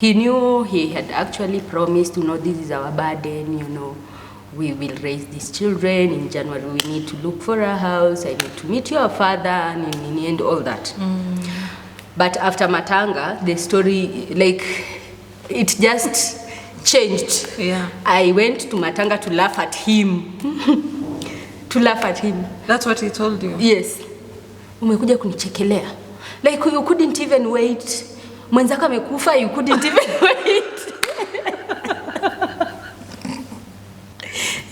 He knew he had actually promised, this is our burden, we will raise these children. In January, we need to look for a house. I need to meet your father, and all that. But after Matanga, the story, it just changed. Yeah. I went to Matanga to laugh at him. To laugh at him. That's what he told you? Yes. Umekuja kunichekelea. Like you couldn't even wait. Mwenzako amekufa, you couldn't even wait.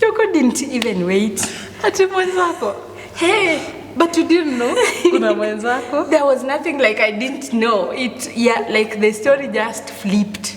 You couldn't even wait. Ati mwenzako? Hey. But you didn't know kuna mwenzako? There was nothing like I didn't know. Like the story just flipped.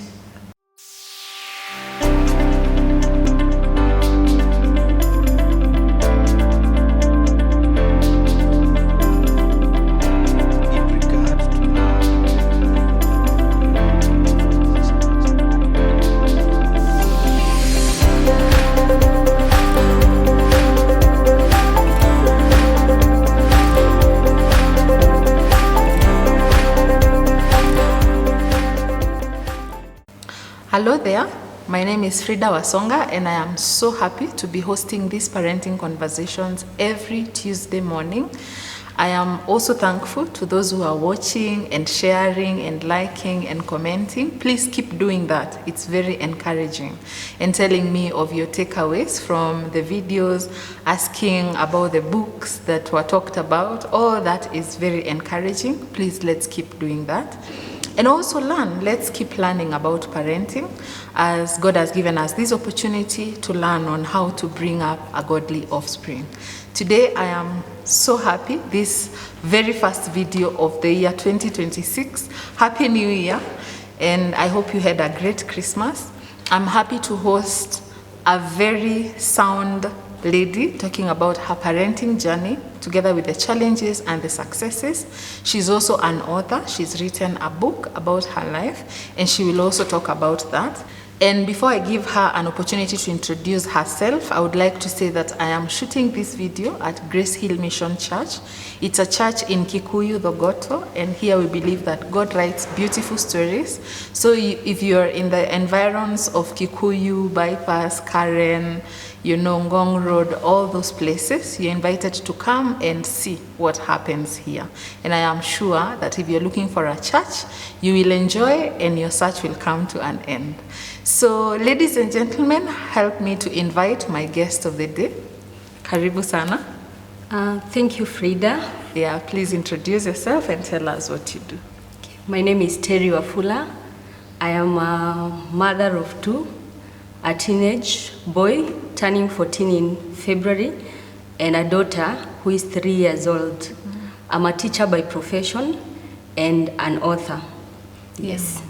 Hello there, my name is Fridah Wasonga and I am so happy to be hosting these parenting conversations every Tuesday morning. I am also thankful to those who are watching and sharing and liking and commenting. Please keep doing that. It's very encouraging. And telling me of your takeaways from the videos, asking about the books that were talked about. All that is very encouraging. Please, let's keep doing that. And also learn. Let's keep learning about parenting, as God has given us this opportunity to learn on how to bring up a godly offspring. Today I am so happy. This very first video of the year 2026. Happy New Year, and I hope you had a great Christmas. I'm happy to host a very sound lady talking about her parenting journey together with the challenges and the successes. She's also an author. She's written a book about her life and she will also talk about that. And before I give her an opportunity to introduce herself, I would like to say that I am shooting this video at Grace Hill Mission Church. It's a church in Kikuyu, Thogoto, and here we believe that God writes beautiful stories. So if you're in the environs of Kikuyu, Bypass, Karen, Ngong Road, all those places, you're invited to come and see what happens here. And I am sure that if you're looking for a church, you will enjoy and your search will come to an end. So, ladies and gentlemen, help me to invite my guest of the day. Karibu sana. Thank you, Fridah. Yeah, please introduce yourself and tell us what you do. Okay. My name is Terry Wafula. I am a mother of two, a teenage boy turning 14 in February, and a daughter who is 3 years old. I'm a teacher by profession and an author. Yes.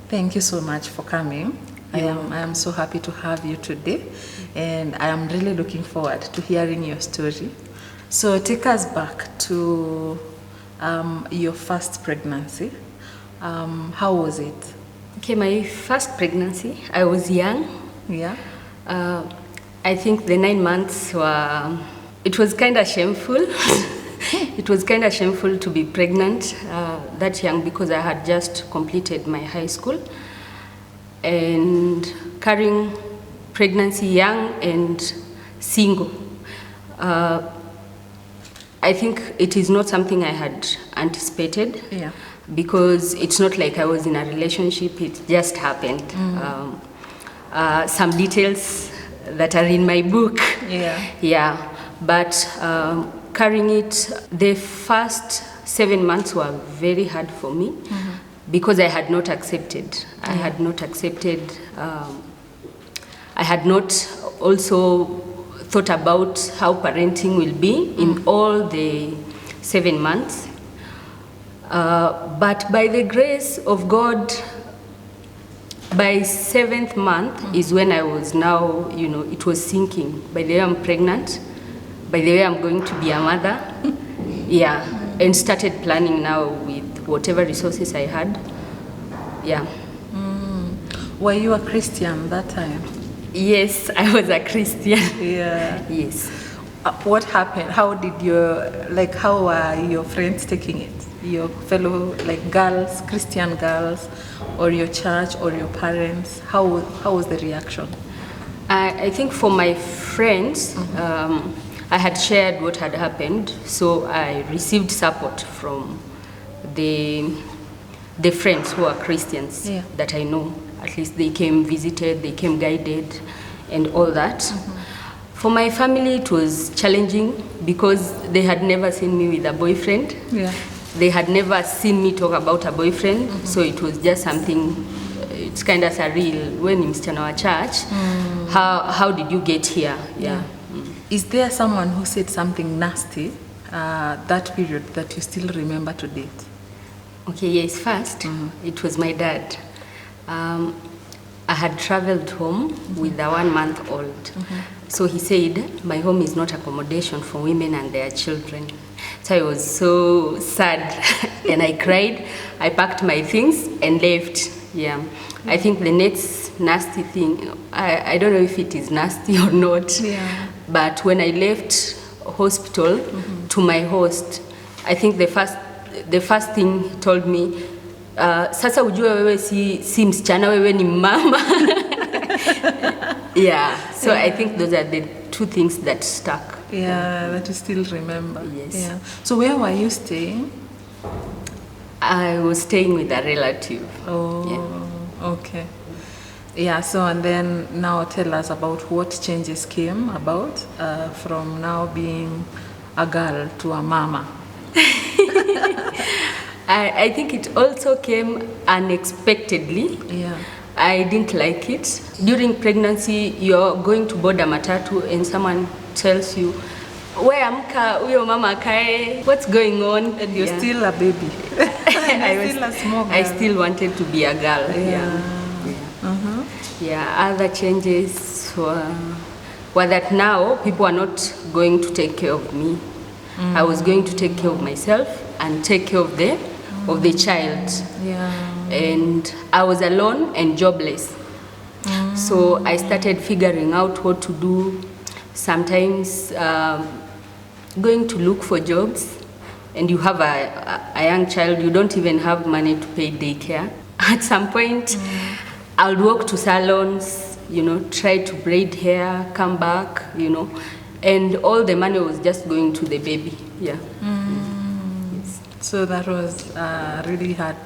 Thank you so much for coming. I am so happy to have you today, and I am really looking forward to hearing your story. So take us back to your first pregnancy. How was it? Okay, my first pregnancy, I was young. Yeah. I think the 9 months were, it was kind of shameful. It was kind of shameful to be pregnant that young because I had just completed my high school. And carrying pregnancy young and single. I think it is not something I had anticipated. Yeah. Because it's not like I was in a relationship, it just happened. Some details that are in my book. Yeah. But carrying it, the first 7 months were very hard for me because I had not accepted. I had not accepted. I had not also thought about how parenting will be in all the 7 months. But by the grace of God, by 7th month is when I was now, it was sinking. By the way I'm pregnant, by the way I'm going to be a mother, and started planning now with whatever resources I had. Were you a Christian that time? Yes, I was a Christian. Yeah. Yes. What happened? How were your friends taking it? your fellow like girls, Christian girls, or your church or your parents? How was the reaction? I think for my friends, I had shared what had happened, so I received support from the friends who are Christians that I know. At least they came, visited, they came guided, and all that. For my family, it was challenging because they had never seen me with a boyfriend. Yeah. They had never seen me talk about a boyfriend, so it was just something, it's kind of surreal. When in msichana wa church, how did you get here? Yeah. Is there someone who said something nasty that period that you still remember to date? Okay, yes, first, it was my dad. I had traveled home with a 1-month-old. So he said, my home is not accommodation for women and their children. So I was so sad and I cried. I packed my things and left. Yeah. I think the next nasty thing, I don't know if it is nasty or not, but when I left hospital to my host, I think the first thing he told me, sasa ujue wewe si msichana, wewe ni mama. Yeah, so I think those are the two things that stuck. Yeah, that you still remember. Yes. Yeah. So where were you staying? I was staying with a relative. Oh, yeah. Okay. Yeah, so and then now tell us about what changes came about from now being a girl to a mama. I think it also came unexpectedly. Yeah. I didn't like it. During pregnancy, you're going to board a matatu and someone tells you, "Where amka, uyo mama kae, what's going on?" And you're still a baby. Still a small girl. I still wanted to be a girl. Yeah. Other changes were that now people are not going to take care of me. I was going to take care of myself and take care of the child. Yeah. And I was alone and jobless. So I started figuring out what to do. Sometimes going to look for jobs, and you have a young child, you don't even have money to pay daycare. At some point, I would walk to salons, try to braid hair, come back, and all the money was just going to the baby. Yeah. Yes. So that was really hard.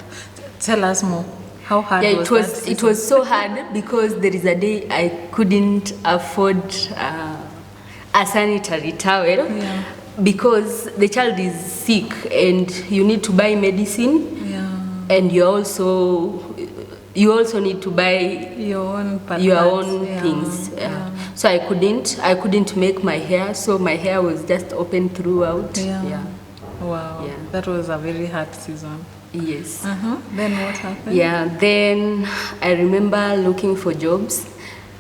Tell us more. How hard was that? It was so hard because there is a day I couldn't afford a sanitary towel because the child is sick and you need to buy medicine. Yeah. And you also need to buy your own things. So I couldn't make my hair, so my hair was just open throughout. Yeah. Wow. Yeah. That was a very hard season. Yes. Then what happened? Yeah, then I remember looking for jobs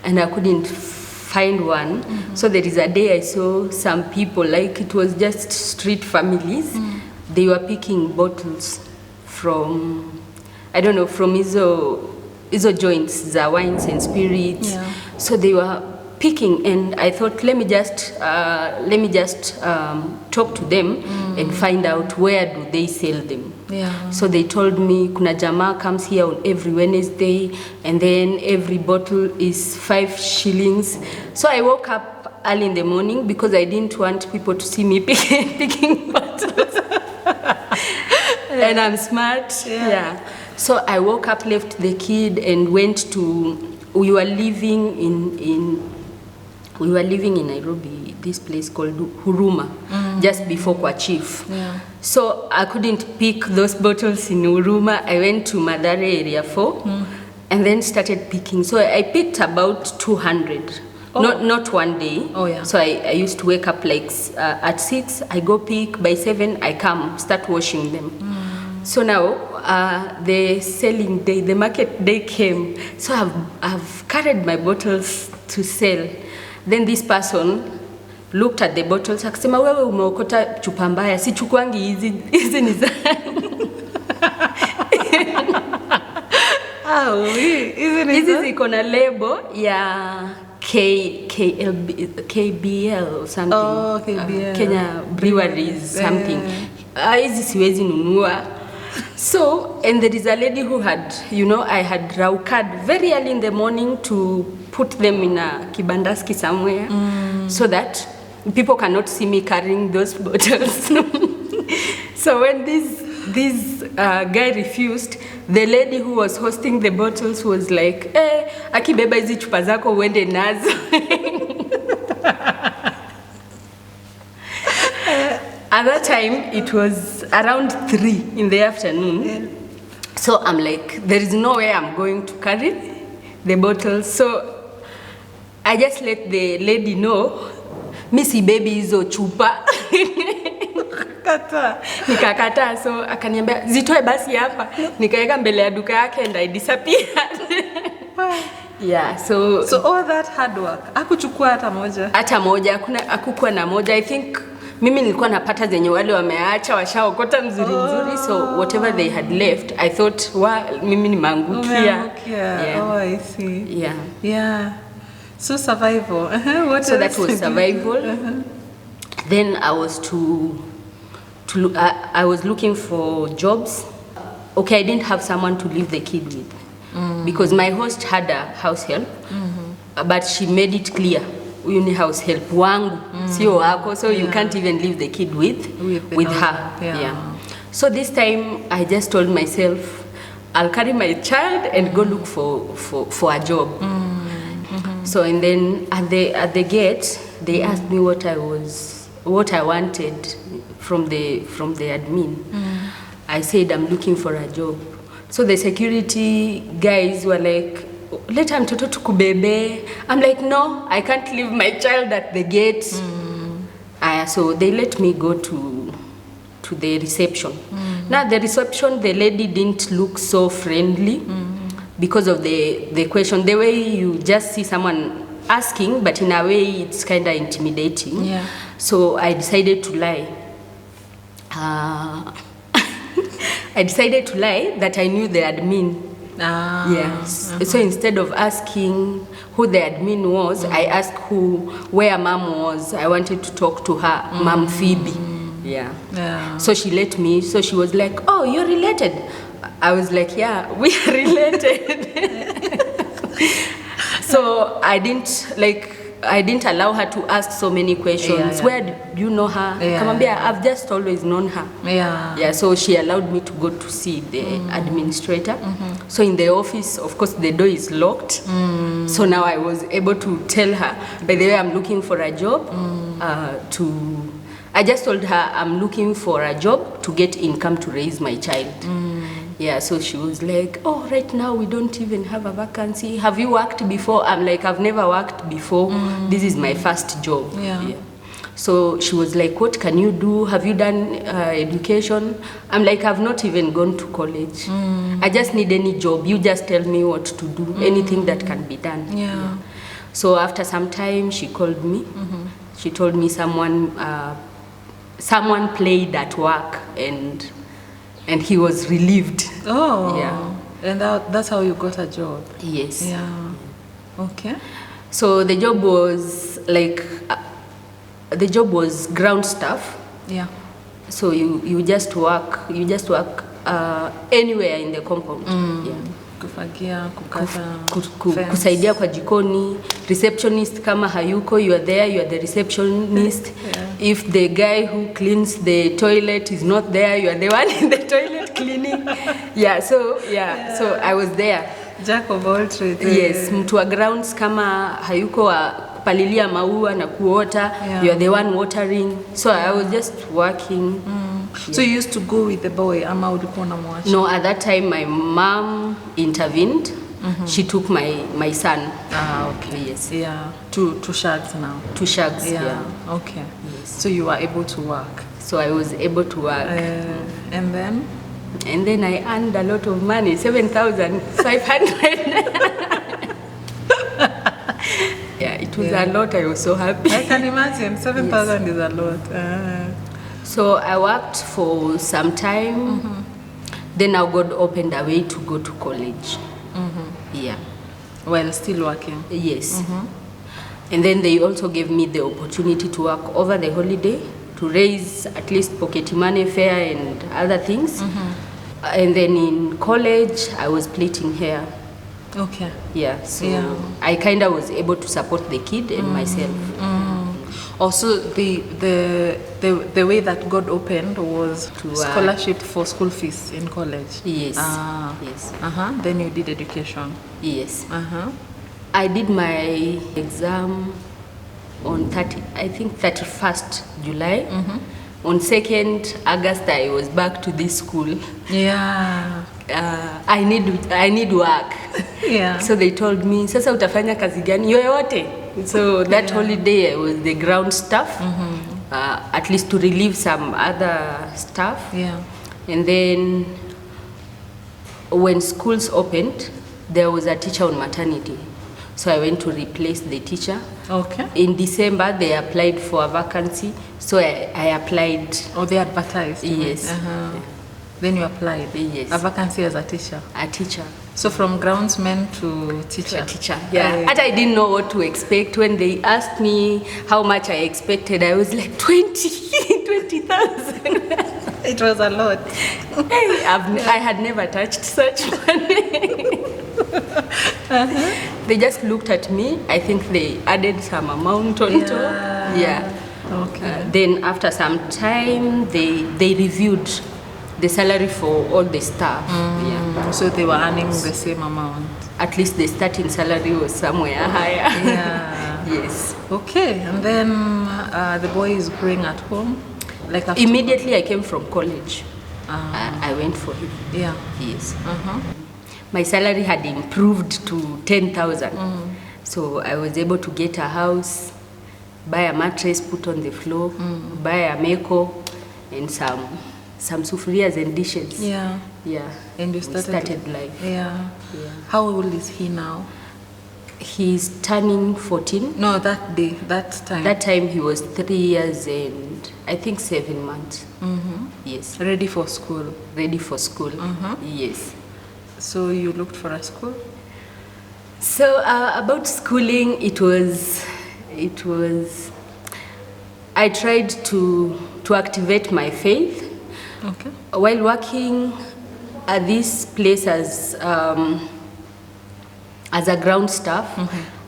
and I couldn't find one. So there is a day I saw some people, like it was just street families. They were picking bottles from, I don't know, from Izo joints, the wines and spirits. Yeah. So they were picking, and I thought, let me just talk to them and find out where do they sell them. Yeah. So they told me kuna jamaa comes here on every Wednesday, and then every bottle is 5 shillings. So I woke up early in the morning because I didn't want people to see me picking bottles. And I'm smart. Yeah. So I woke up, left the kid, and went to. We were living in Nairobi, this place called Huruma, just before Kwa Chief. Yeah. So I couldn't pick those bottles in Huruma. I went to Madare Area 4 and then started picking. So I picked about 200, not one day. Oh, yeah. So I used to wake up like at 6, I go pick, by 7 I come, start washing them. So now the selling day, the market day came. So I've carried my bottles to sell. Then this person looked at the bottles, akasema wewe umeokota chupa mbaya, si chukuangi hizi ni zangu. Hizi ziko na label ya KBL or something. Oh, KBL. Kenya Breweries, something. hizi siwezi nunua. So, and there is a lady who had, I had raukad very early in the morning to put them in a kibandaski somewhere so that people cannot see me carrying those bottles. So when this guy refused, the lady who was hosting the bottles was like, akibeba hizi chupa zako uende nazo. At that time, it was around 3 in the afternoon. Yeah. So I'm like, there is no way I'm going to carry the bottles. So I just let the lady know, Missy baby hizo chupa. Nikakataa. So akaniambia, zitoe basi hapa. Nikaeka mbele ya duka yake and I disappeared. Yeah, so all that hard work, hakuchukua hata moja? Hata moja, hakukuwa na moja. I think mimi nilikuwa napata zenye wale wameacha washaokota nzuri. So whatever they had left, I thought, mimi ni mangukia. Yeah. Oh, I see. Yeah. So survival. What so else? That was survival. Then I was I was looking for jobs. Okay, I didn't have someone to leave the kid with because my host had a house help, but she made it clear, you need house help wangu, sio wako, so you can't even leave the kid with her. Yeah. So this time I just told myself, I'll carry my child and go look for a job. So and then at the gate they asked me what I wanted from the admin. I said I'm looking for a job. So the security guys were like, leta mtoto tukubebe. I'm like, no, I can't leave my child at the gate. So they let me go to the reception. Now the reception, the lady didn't look so friendly because of the question. The way you just see someone asking, but in a way it's kind of intimidating. Yeah. So I decided to lie. I decided to lie that I knew the admin. Yes. So instead of asking who the admin was, I asked where mom was. I wanted to talk to her, Mom Phoebe. Yeah. So she let me. So she was like, "Oh, you're related." I was like, "Yeah, we are related." So I didn't allow her to ask so many questions. Where do you know her? I've just always known her. So she allowed me to go to see the administrator. So in the office, of course, the door is locked. So now I was able to tell her, by the way, I'm looking for a job. I just told her I'm looking for a job to get income to raise my child. So she was like, oh, right now we don't even have a vacancy. Have you worked before? I'm like, I've never worked before. This is my first job. So she was like, what can you do? Have you done education? I'm like, I've not even gone to college. I just need any job. You just tell me what to do, anything that can be done. So after some time, she called me. She told me someone played at work and he was relieved. And that's how you got a job? Yes. Okay. So the job was ground staff. So you just work anywhere in the compound. Kufagia, kukata, kusaidia kwa jikoni. Receptionist kama hayuko, you are there, you are the receptionist. If the guy who cleans the toilet is not there, you are the one in the toilet cleaning. So I was there. Jack of all trades. Yes, mtu wa grounds kama hayuko wa kupalilia maua na kuota, you are the one watering. So I was just working. So you used to go with the boy, ama ulikuwa unamwacha? No, at that time my mom intervened. She took my son. Okay. Yes. To Shags now. To Shags. Okay. Yes. So you were able to work. So I was able to work. And then I earned a lot of money, 7,500. It was a lot. I was so happy. I can imagine 7,000 is a lot. So I worked for some time. Then now God opened a way to go to college. While still working? Yes. And then they also gave me the opportunity to work over the holiday to raise at least pocket money, fare and other things. And then in college, I was plaiting hair. Okay. Yeah, so I kind of was able to support the kid and myself. Also, the way that God opened was to scholarship for school fees in college. Yes. Yes. Then you did education. Yes. I did my exam on 31st July. On 2nd August, I was back to this school. Yeah. I need work. Yeah. So they told me, sasa utafanya kazi gani yoyote? So that holiday I was the ground staff, at least to relieve some other staff. Yeah. And then when schools opened, there was a teacher on maternity. So I went to replace the teacher. Okay. In December, they applied for a vacancy. So I applied. Oh, they advertised? Yes. Then you applied? Yes. A vacancy as a teacher? A teacher. So from groundsman to teacher? To a teacher, yeah. And I didn't know what to expect. When they asked me how much I expected, I was like 20,000. It was a lot. I had never touched such money. They just looked at me. I think they added some amount on top. Yeah. Okay. Then after some time, they reviewed the salary for all the staff. Yeah. So they were earning the same amount. At least the starting salary was somewhere higher. Yeah. Yes. Okay. And then the boy is growing at home. Like after immediately I came from college. I went for him. Yeah. Yes. My salary had improved to 10,000. So I was able to get a house, buy a mattress, put on the floor, buy a meko, and some sufurias and dishes. Yeah. Yeah. And you started life. Yeah. How old is he now? He's turning 14. No, that time. That time he was 3 years and I think 7 months. Yes. Ready for school. Ready for school. Yes. So you looked for a school? So about schooling, it was. I tried to activate my faith. Okay. While working at this place as a ground staff,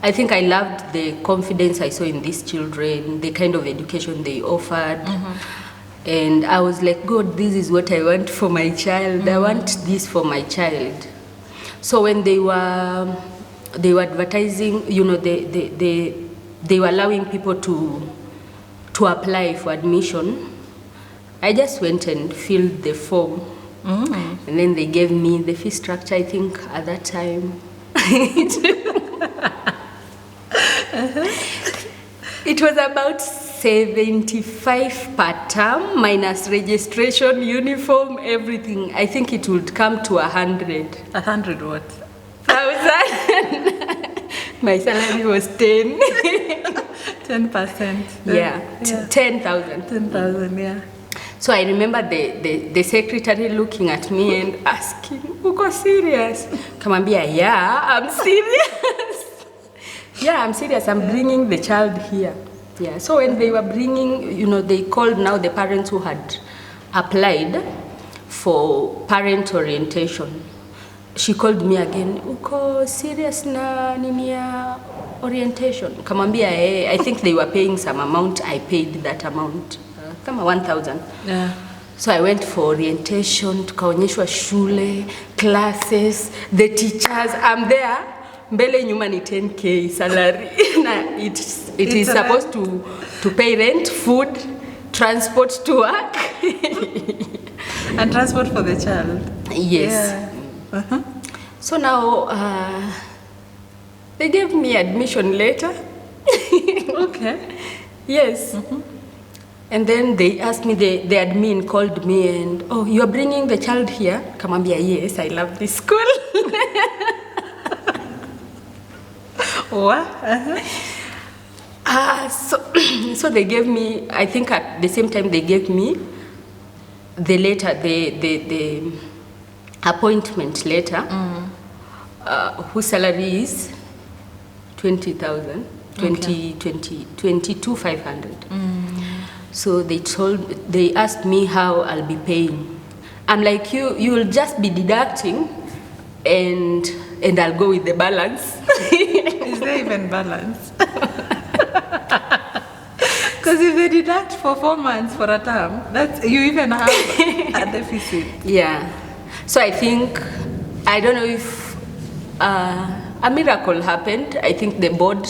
I think I loved the confidence I saw in these children, the kind of education they offered. And I was like, God, this is what I want for my child. I want this for my child. So when they were advertising, you know, they were allowing people to apply for admission. I just went and filled the form. And then they gave me the fee structure, I think, at that time. It was about 75 per term, minus registration, uniform, everything. I think it would come to 100. 100 what? 1,000. My salary was 10. 10%. Yeah, 10,000. 10,000, yeah. So I remember the secretary looking at me and asking, "Uko serious?" Kamambia, "Yeah, I'm serious." Yeah, I'm serious. I'm bringing the child here. Yeah. So when they were bringing, you know, they called now the parents who had applied for parent orientation. She called me again, "Uko serious na nini ya orientation?" Kamambia, I think they were paying some amount. I paid that amount. Kama 1,000. Yeah. So I went for orientation, tukaonyeshwa shule, classes, the teachers. I'm there, mbele nyuma ni 10K salary. It is supposed to pay rent, food, transport to work. And transport for the child. Yes. Yeah. So now they gave me admission letter. Okay. Yes. And then they asked me, the admin called me and, "Oh, you're bringing the child here?" Kamambia, "Yes, I love this school." What? So they gave me, I think at the same time they gave me the letter, the appointment letter, whose salary is 20,000, 22,500. So they asked me how I'll be paying. I'm like, you'll just be deducting, and I'll go with the balance. Is there even balance? Because if they deduct for 4 months for a term, you even have a deficit. Yeah. So I think, I don't know if a miracle happened. I think the board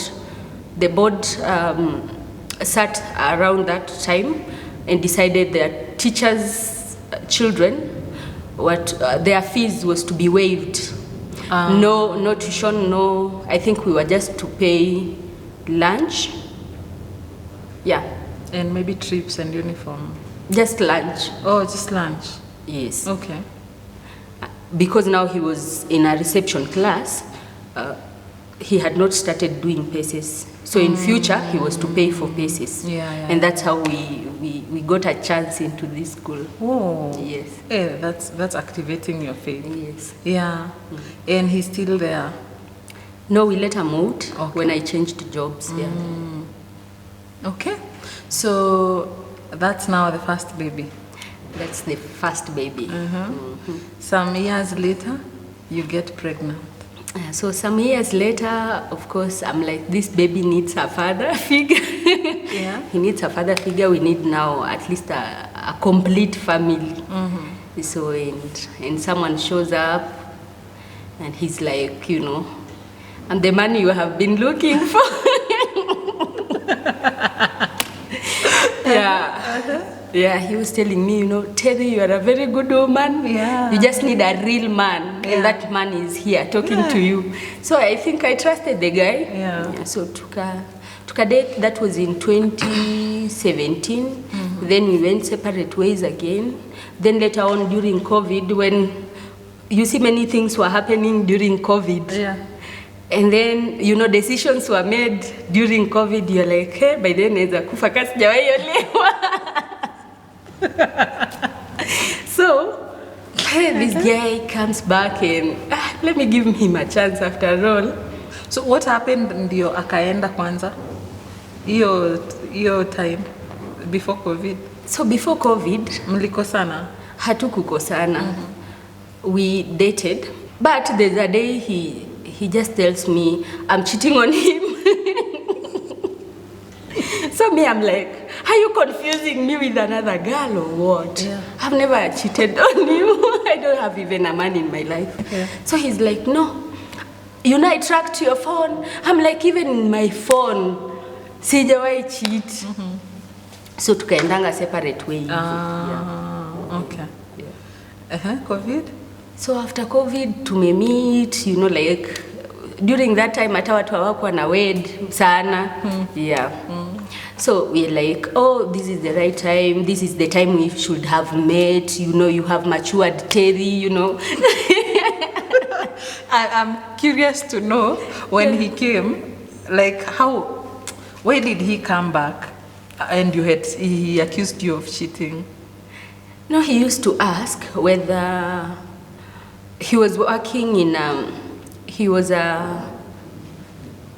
sat around that time and decided that teachers' children, their fees was to be waived. No tuition, no. I think we were just to pay lunch. Yeah. And maybe trips and uniform. Just lunch. Oh, just lunch. Yes. Okay. Because now he was in a reception class, he had not started doing PACES. So in future, he was to pay for PACES. Yeah. And that's how we got a chance into this school. Oh. Yes. Yeah, that's activating your faith. Yes. Yeah. And he's still there? No, we later moved Okay. when I changed jobs. Yeah. Okay. So that's now the first baby. That's the first baby. Some years later, you get pregnant. So some years later, of course, I'm like, this baby needs a father figure. Yeah. He needs a father figure. We need now at least a complete family. So, and someone shows up and he's like, I'm the man you have been looking for. Yeah. Yeah, he was telling me, Terry, you are a very good woman. Yeah. You just need a real man. Yeah. And that man is here talking to you. So I think I trusted the guy. Yeah. So took a date. That was in 2017. Then we went separate ways again. Then later on during COVID, when you see many things were happening during COVID. Yeah. And then, decisions were made during COVID. You're like, hey, by then neza kufa kasi sijawahi olewa. So, this guy comes back and let me give him a chance after all. So what happened ndio akaenda kwanza? Hiyo time before COVID. So before COVID, mlikosana? Hatukukosana. We dated, but there's a day he just tells me I'm cheating on him. So me, I'm like, are you confusing me with another girl or what? Yeah. I've never cheated on you. I don't have even a man in my life. Yeah. So he's like, no. I tracked your phone. I'm like, even in my phone, sijawahi cheat. So tukaendanga separate ways. Okay. Yeah. COVID? So after COVID, tumemeet, like, during that time, hata watu hawakuwa na wed sana. Yeah. So we're like, oh, this is the right time. This is the time we should have met. You have matured, Terry, I'm curious to know when he came, like why did he come back and he accused you of cheating? No, he used to ask whether he was working in, he was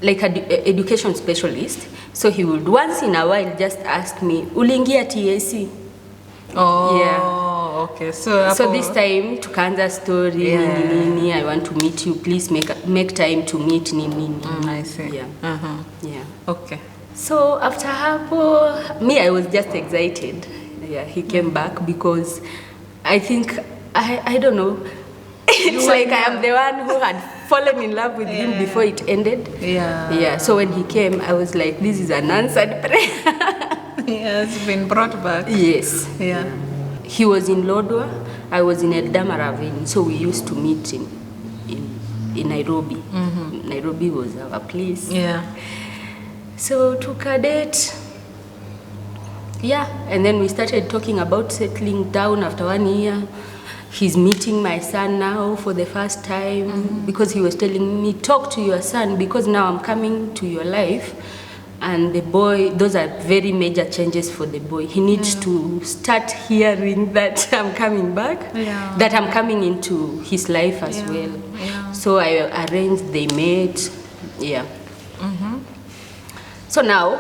like an education specialist. So he would once in a while just ask me, uliingia TAC? Oh, yeah. Okay. So this time tukaanza story, nini, I want to meet you, please make time to meet nini. I see. Yeah. Yeah. Okay. So after hapo, me, I was just excited. Yeah, he came back because I think, I don't know, it's like I am the one who had fallen in love with him before it ended. Yeah. Yeah, so when he came, I was like, this is an answered prayer. He has been brought back. Yes. Yeah. He was in Lodwar, I was in Eldama Ravine, so we used to meet in Nairobi. Nairobi was our place. Yeah. So took a date. Yeah, and then we started talking about settling down after 1 year. He's meeting my son now for the first time because he was telling me, talk to your son because now I'm coming to your life. And the boy, those are very major changes for the boy. He needs to start hearing that I'm coming back, that I'm coming into his life as well. Yeah. So I arranged, they met, So now,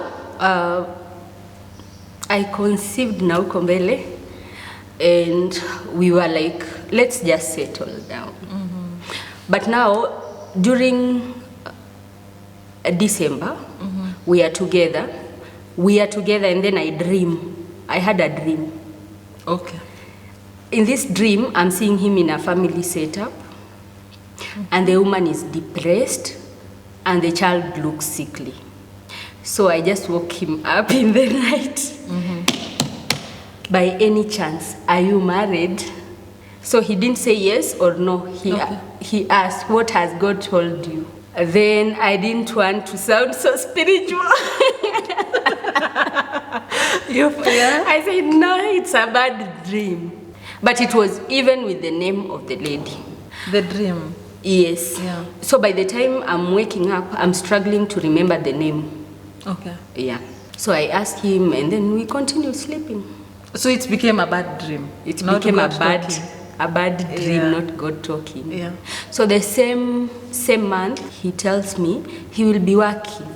I conceived na huko mbele, and we were like, let's just settle down. But now, during December, we are together. We are together, and then I had a dream. Okay. In this dream, I'm seeing him in a family setup, and the woman is depressed, and the child looks sickly. So I just woke him up in the night. By any chance, are you married? So he didn't say yes or no. He asked, what has God told you? Then I didn't want to sound so spiritual. I said, no, it's a bad dream. But it was even with the name of the lady. The dream? Yes. Yeah. So by the time I'm waking up, I'm struggling to remember the name. Okay. Yeah. So I asked him, and then we continued sleeping. So it became a bad dream? It not became God a bad dream, not God talking. Yeah. So the same month, he tells me he will be working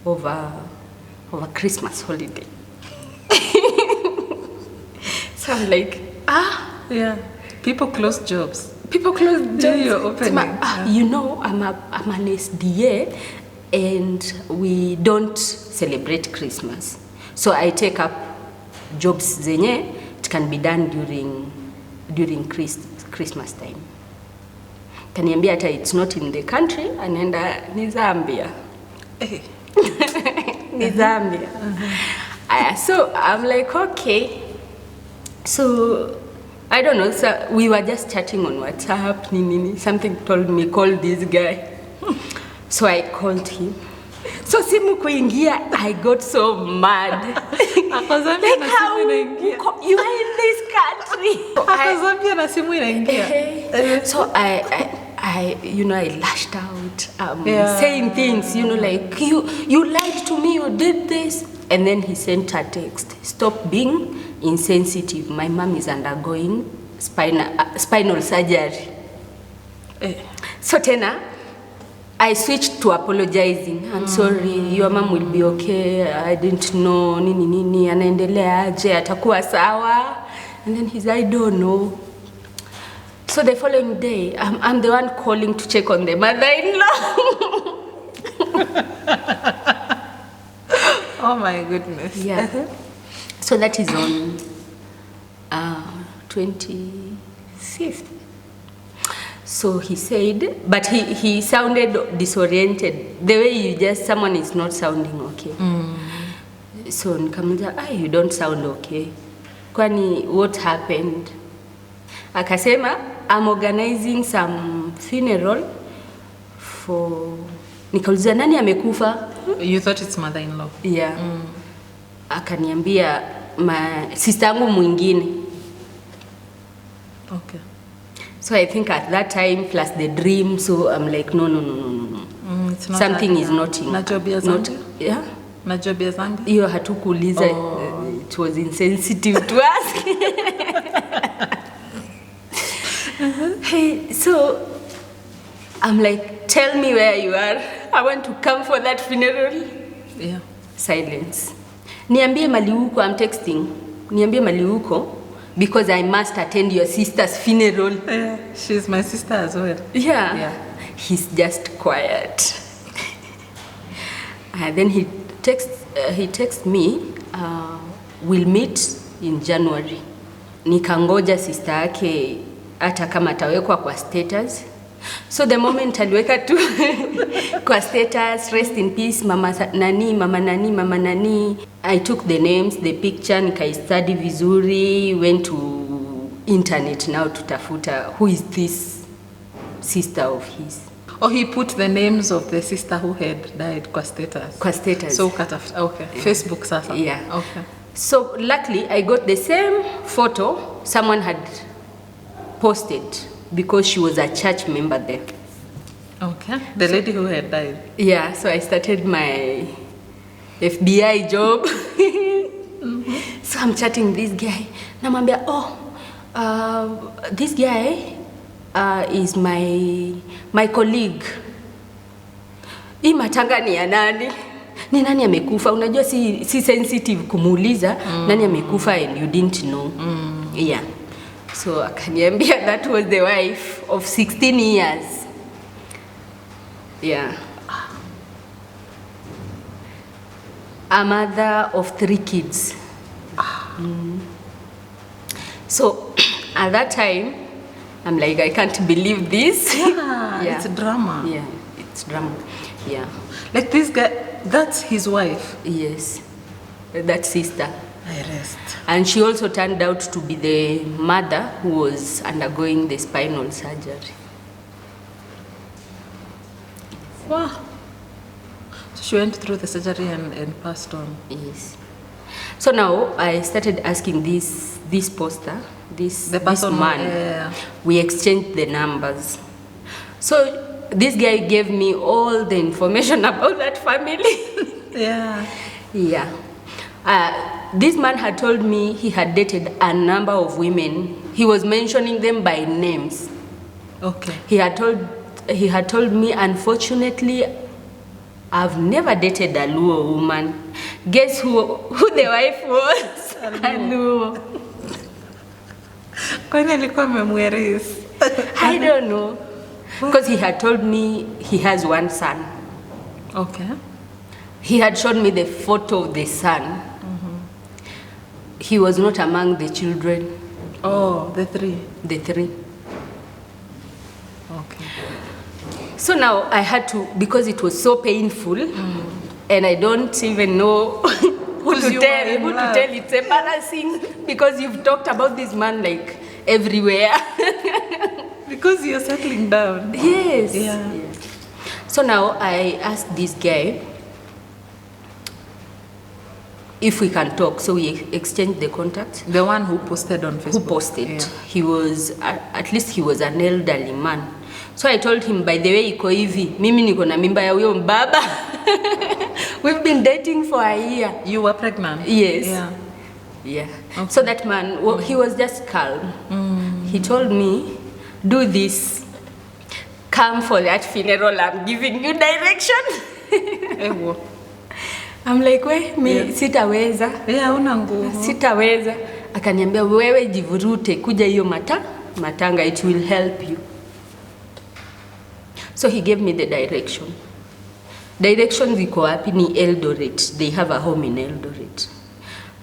over Christmas holiday. So I'm like, Yeah. People close jobs. People close jobs. Yeah, you're opening. You know, I'm an SDA, and we don't celebrate Christmas. So I take up jobs zenye it can be done during Christmas time. Kaniambia hata it's not in the country, anaenda ni Zambia. Ni Zambia. So I'm like, okay. So I don't know, so we were just chatting on WhatsApp, something told me, call this guy. So I called him. So simu kuingia, I got so mad. Like how you are in this country. So I lashed out, saying things, like you lied to me, you did this. And then he sent a text, stop being insensitive. My mom is undergoing spinal surgery. So tena, I switched to apologizing. I'm sorry, your mom will be okay. I didn't know, nini, anaendelea aje, atakuwa sawa. And then he's, I don't know. So the following day, I'm the one calling to check on the mother-in-law. Oh my goodness. Yeah. So that is on 25th. So he said, but he sounded disoriented. The way someone is not sounding okay. So nikamuuliza, you don't sound okay. Kwani what happened? Akasema, I'm organizing some funeral for... Nikauliza, nani amekufa? You thought it's mother-in-law? Yeah. Akaniambia, sister yangu mwingine. Okay. So I think at that time, plus the dream, so I'm like, no. Something is not in... Na job ya Zambia? Yeah. Na job ya Zambia? Hiyo hatukuuliza. It was insensitive to ask. Hey, so I'm like, tell me where you are. I want to come for that funeral. Yeah. Silence. Niambie mali uko, I'm texting. Niambie mali uko, because I must attend your sister's funeral. Yeah, she's my sister as well. Yeah. He's just quiet. And then he texts me, we'll meet in January. Nikangoja sister yake hata kama atawekwa kwa status. So the moment aliweka tu kwa status, rest in peace, mama nani, I took the names, the picture, nikaistudy vizuri, went to internet now to tafuta who is this sister of his. Oh, he put the names of the sister who had died kwa status. Kwa status. So ukatafuta, okay. Yeah. Facebook sasa. Yeah. Okay. So luckily I got the same photo someone had posted because she was a church member there. Okay. The lady who had died. Yeah, so I started my FBI job. So I'm chatting this guy. Namwambia, this guy is my colleague. Hii matanga ni ya nani? ni nani amekufa? Unajua si sensitive kumuuliza nani amekufa and you didn't know. Yeah. So akaniambia that was the wife of 16 years. Yeah. A mother of 3 kids. So at that time, I'm like, I can't believe this. Yeah. It's drama. Yeah, it's drama. Yeah. Like this guy, that's his wife. Yes, that sister. I rest. And she also turned out to be the mother who was undergoing the spinal surgery. Wow. So she went through the surgery and passed on. Yes. So now I started asking this poster, this man. We exchanged the numbers. So this guy gave me all the information about that family. Yeah. Yeah. This man had told me he had dated a number of women. He was mentioning them by names. Okay. He had told me, unfortunately, I've never dated a Luo woman. Guess who the wife was? A Luo. Kwani alikuwa amemweris? I don't know. Because he had told me he has one son. Okay. He had shown me the photo of the son. He was not among the children. Oh, the 3. The 3. Okay. So now I had to, because it was so painful, and I don't even know who to tell. It's embarrassing because you've talked about this man like everywhere. Because you're settling down. Yes. Yeah. So now I asked this guy if we can talk. So we exchanged the contact. The one who posted on Facebook. Who posted. Yeah. He was, at least he was an elderly man. So I told him, by the way, iko hivi, mimi niko na mimba ya huyo mbaba. We've been dating for a year. You were pregnant? Yes. Yeah. Yeah. Okay. So that man, well, he was just calm. He told me, do this. Come for that funeral, I'm giving you direction. I'm like, sitaweza. Yeah, una nguvu. Sitaweza. Akaniambia, wewe jivurute, kuja hiyo matanga, it will help you. So he gave me the direction. Direction ziko wapi ni Eldoret. They have a home in Eldoret.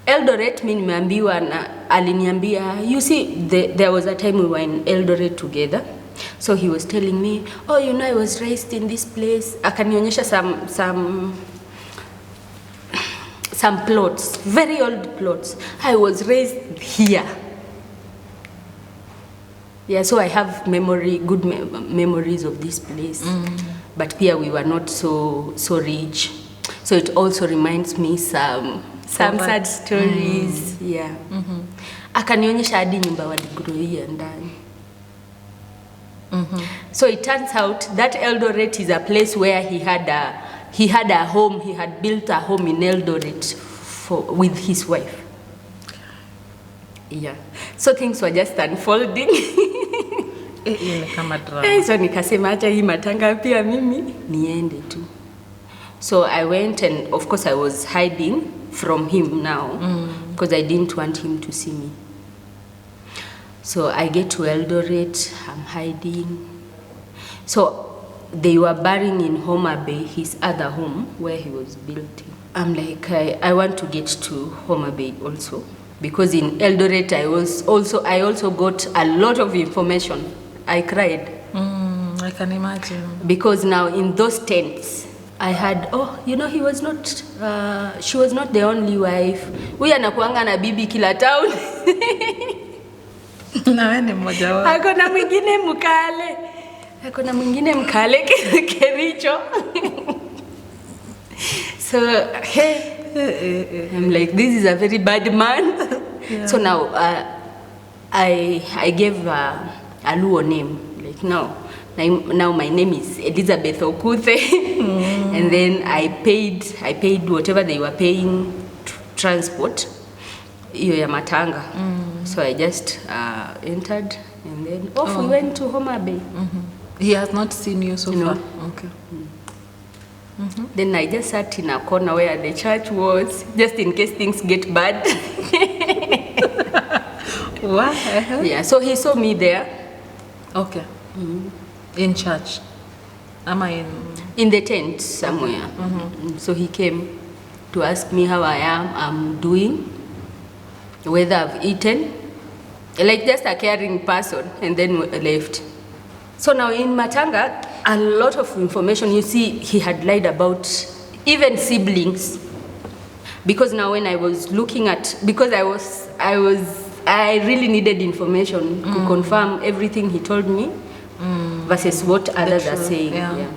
Eldoret mimi nimeambiwa na aliniambia, you see, there was a time we were in Eldoret together. So he was telling me, oh, you know, I was raised in this place. Akanionyesha some plots, very old plots. I was raised here. Yeah, so I have good memories of this place. But here we were not so rich. So it also reminds me some sad stories. Yeah. Akanionyesha hadi nyumba waligroia ndani. So it turns out that Eldoret is a place where he had a home. He had built a home in Eldoret with his wife. Yeah. So things were just unfolding. So nikasema acha hii matanga pia mimi niende tu. So I went, and of course I was hiding from him now because I didn't want him to see me. So I get to Eldoret, I'm hiding. So they were burying in Homa Bay, his other home where he was building. I'm like, I want to get to Homa Bay also, because in Eldoret I also got a lot of information. I cried. I can imagine. Because now in those tents, I had, he was not, she was not the only wife. Huyu anakuanga na bibi kila town. Na wewe ni mmoja wao. Hakuna mwingine mkale Kericho. So, hey, I'm like, this is a very bad man. Yeah. So now, I gave a Luo name. Like now my name is Elizabeth Okuthe. And then I paid whatever they were paying transport. Iyo ya matanga. So I just entered, and then we went to Homa Bay. He has not seen you so far? Okay. Then I just sat in a corner where the church was, just in case things get bad. What? Yeah, so he saw me there. Okay. In church? Am I in the tent somewhere. So he came to ask me how I'm doing, whether I've eaten, like just a caring person, and then left. So now in Matanga, a lot of information, you see, he had lied about even siblings. Because now when I was looking at, because I really needed information to confirm everything he told me versus what others are saying. Yeah.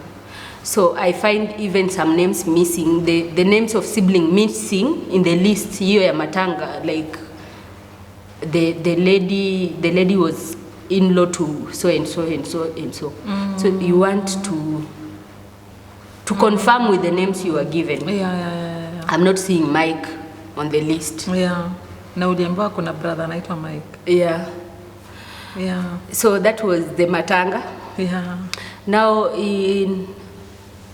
So I find even some names missing, the names of sibling missing in the list here at Matanga, like the lady was in-law to so and so and so and so. So you want to confirm with the names you are given. Yeah. I'm not seeing Mike on the list. Yeah. Na uliambiwa kuna brother anaitwa Mike. Yeah. So that was the Matanga. Yeah. Now in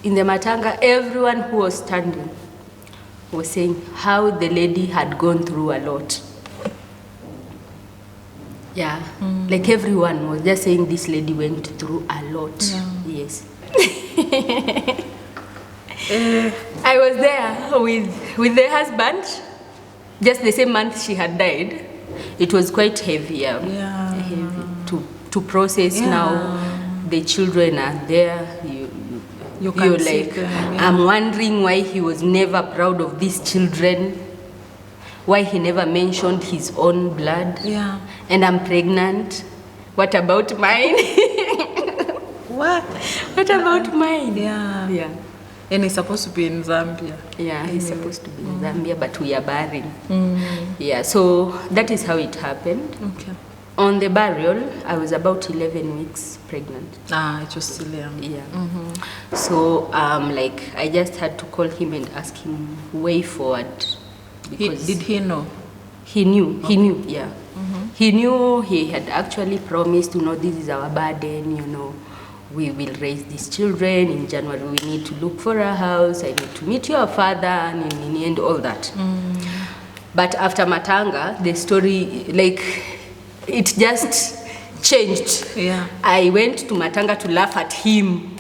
the Matanga, everyone who was standing was saying how the lady had gone through a lot. Yeah, like everyone was just saying this lady went through a lot. Yeah. Yes. I was there with the husband, just the same month she had died. It was quite heavy, heavy to process. Now the children are there. You're like, I'm wondering why he was never proud of these children, why he never mentioned his own blood. Yeah. And I'm pregnant. What about mine? What about mine? Yeah. And he's supposed to be in Zambia. Yeah, he's supposed to be in Zambia, but we are bearing. Yeah, so that is how it happened. Okay. On the burial, I was about 11 weeks pregnant. It was still young. Yeah. So, like, I just had to call him and ask him way forward. Because Did he know? He knew. He knew, yeah. He knew. He had actually promised, this is our burden, we will raise these children. In January, we need to look for a house. I need to meet your father, and all that. But after Matanga, the story, like, it just changed. Yeah. I went to Matanga to laugh at him.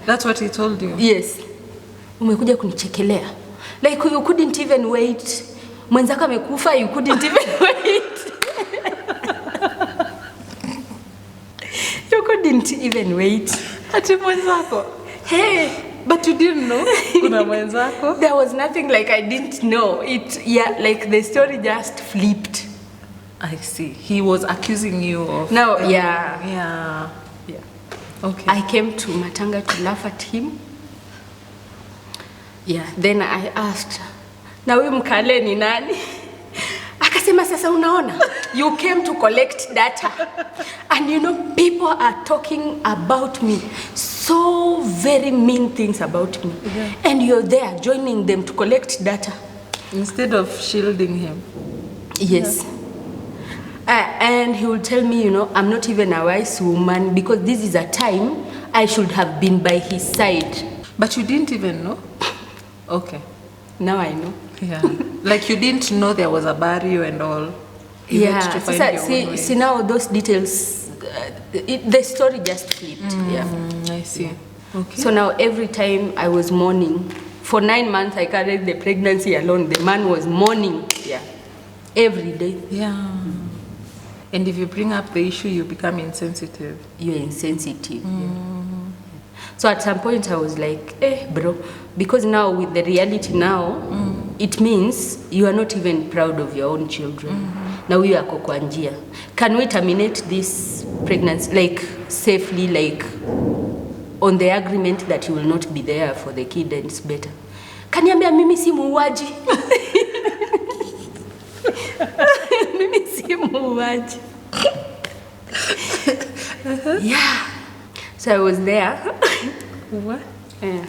That's what he told you? Yes. Umekuja kunichekelea. Like, you couldn't even wait. Mwenzako amekufa, you couldn't even wait. You couldn't even wait. Ati mwenzako? Hey. But you didn't know kuna mwenzako? There was nothing like I didn't know. Like the story just flipped. I see. He was accusing you of... No, Yeah. Okay. I came to Matanga to laugh at him. Yeah, then I asked, na huyu mkale ni nani? Akasema sasa unaona, you came to collect data. And people are talking about me, so very mean things about me. Yeah. And you're there joining them to collect data. Instead of shielding him. Yes. And he will tell me, I'm not even a wise woman because this is a time I should have been by his side. But you didn't even know? Okay. Now I know. Yeah. Like you didn't know there was a burial and all. You had to find your own way. See now those details, the story just flipped. I see. Yeah. Okay. So now every time I was mourning, for 9 months I carried the pregnancy alone. The man was mourning. Yeah. Every day. Yeah. And if you bring up the issue, you become insensitive. You're insensitive. Yeah. So at some point I was like, bro, because now with the reality now, it means you are not even proud of your own children. Now you are kwa njia. Can we terminate this pregnancy, like safely, like on the agreement that you will not be there for the kid and it's better? Kaniambia mimi si muuaji. Mimi si muuaji. Yeah. So I was there. What? Yeah.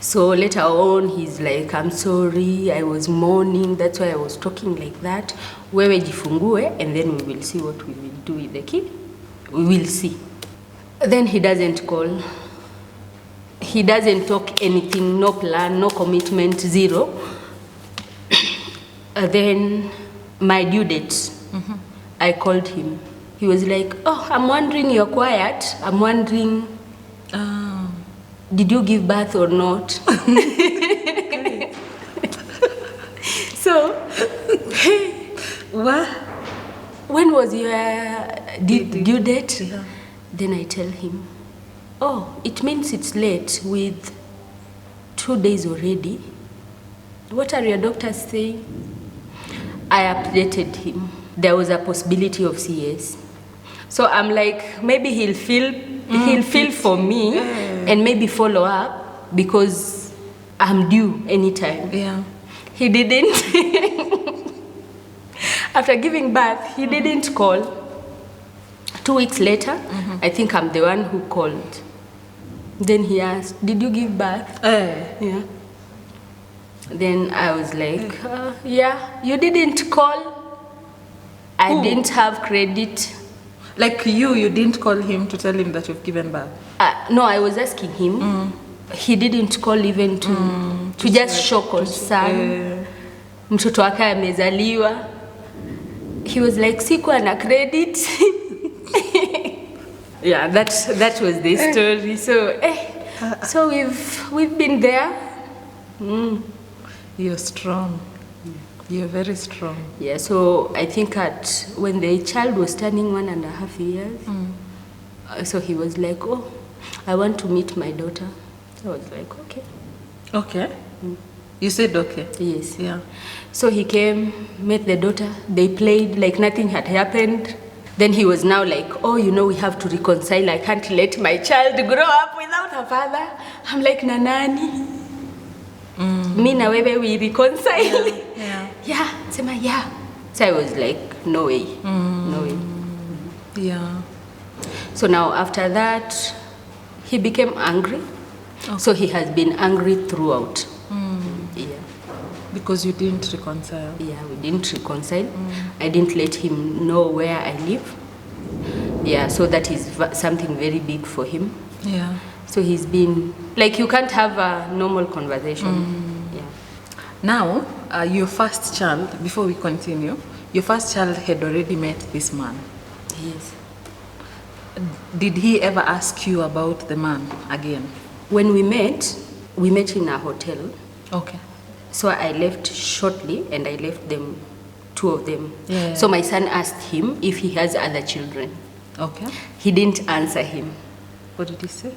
So later on, he's like, I'm sorry, I was mourning, that's why I was talking like that. Wewe jifungue, and then we will see what we will do with the kid. We will see. Then he doesn't call. he doesn't talk anything, no plan, no commitment, zero. Then my due date, I called him. He was like, oh, I'm wondering, you're quiet. I'm wondering, did you give birth or not? So, What? when was your due date? Yeah. Then I tell him, oh, it means it's late with 2 days already. What are your doctors saying? I updated him. There was a possibility of CS. So I'm like, maybe he'll feel for me and maybe follow up because I'm due anytime. Yeah. He didn't. After giving birth, he didn't call. 2 weeks later, I think I'm the one who called. Then he asked, did you give birth? Yeah. Then I was like, yeah, you didn't call. I didn't have credit. Like you didn't call him to tell him that you've given birth? No, I was asking him. He didn't call even to just show concern. Mtoto wake amezaliwa. He was like, sikuwa na credit. Yeah, that was the story. So we've been there. You're strong. You're very strong. Yeah, so I think when the child was turning 1.5 years, so he was like, oh, I want to meet my daughter. I was like, okay. Okay. You said okay? Yes. Yeah. So he came, met the daughter, they played like nothing had happened. Then he was now like, oh, we have to reconcile. I can't let my child grow up without a father. I'm like, nanani. Me na wewe we reconcile. Yeah. Sema, yeah. So I was like, no way. No way. Yeah. So now after that, he became angry. Okay. So he has been angry throughout. Yeah. Because you didn't reconcile. Yeah, we didn't reconcile. I didn't let him know where I live. Yeah, so that is something very big for him. Yeah. So he's been, like, you can't have a normal conversation. Yeah. Now, your first child, before we continue, your first child had already met this man. Yes. Did he ever ask you about the man again? When we met in a hotel. Okay. So I left shortly and I left them, 2 of them. Yeah. So my son asked him if he has other children. Okay. He didn't answer him. What did he say?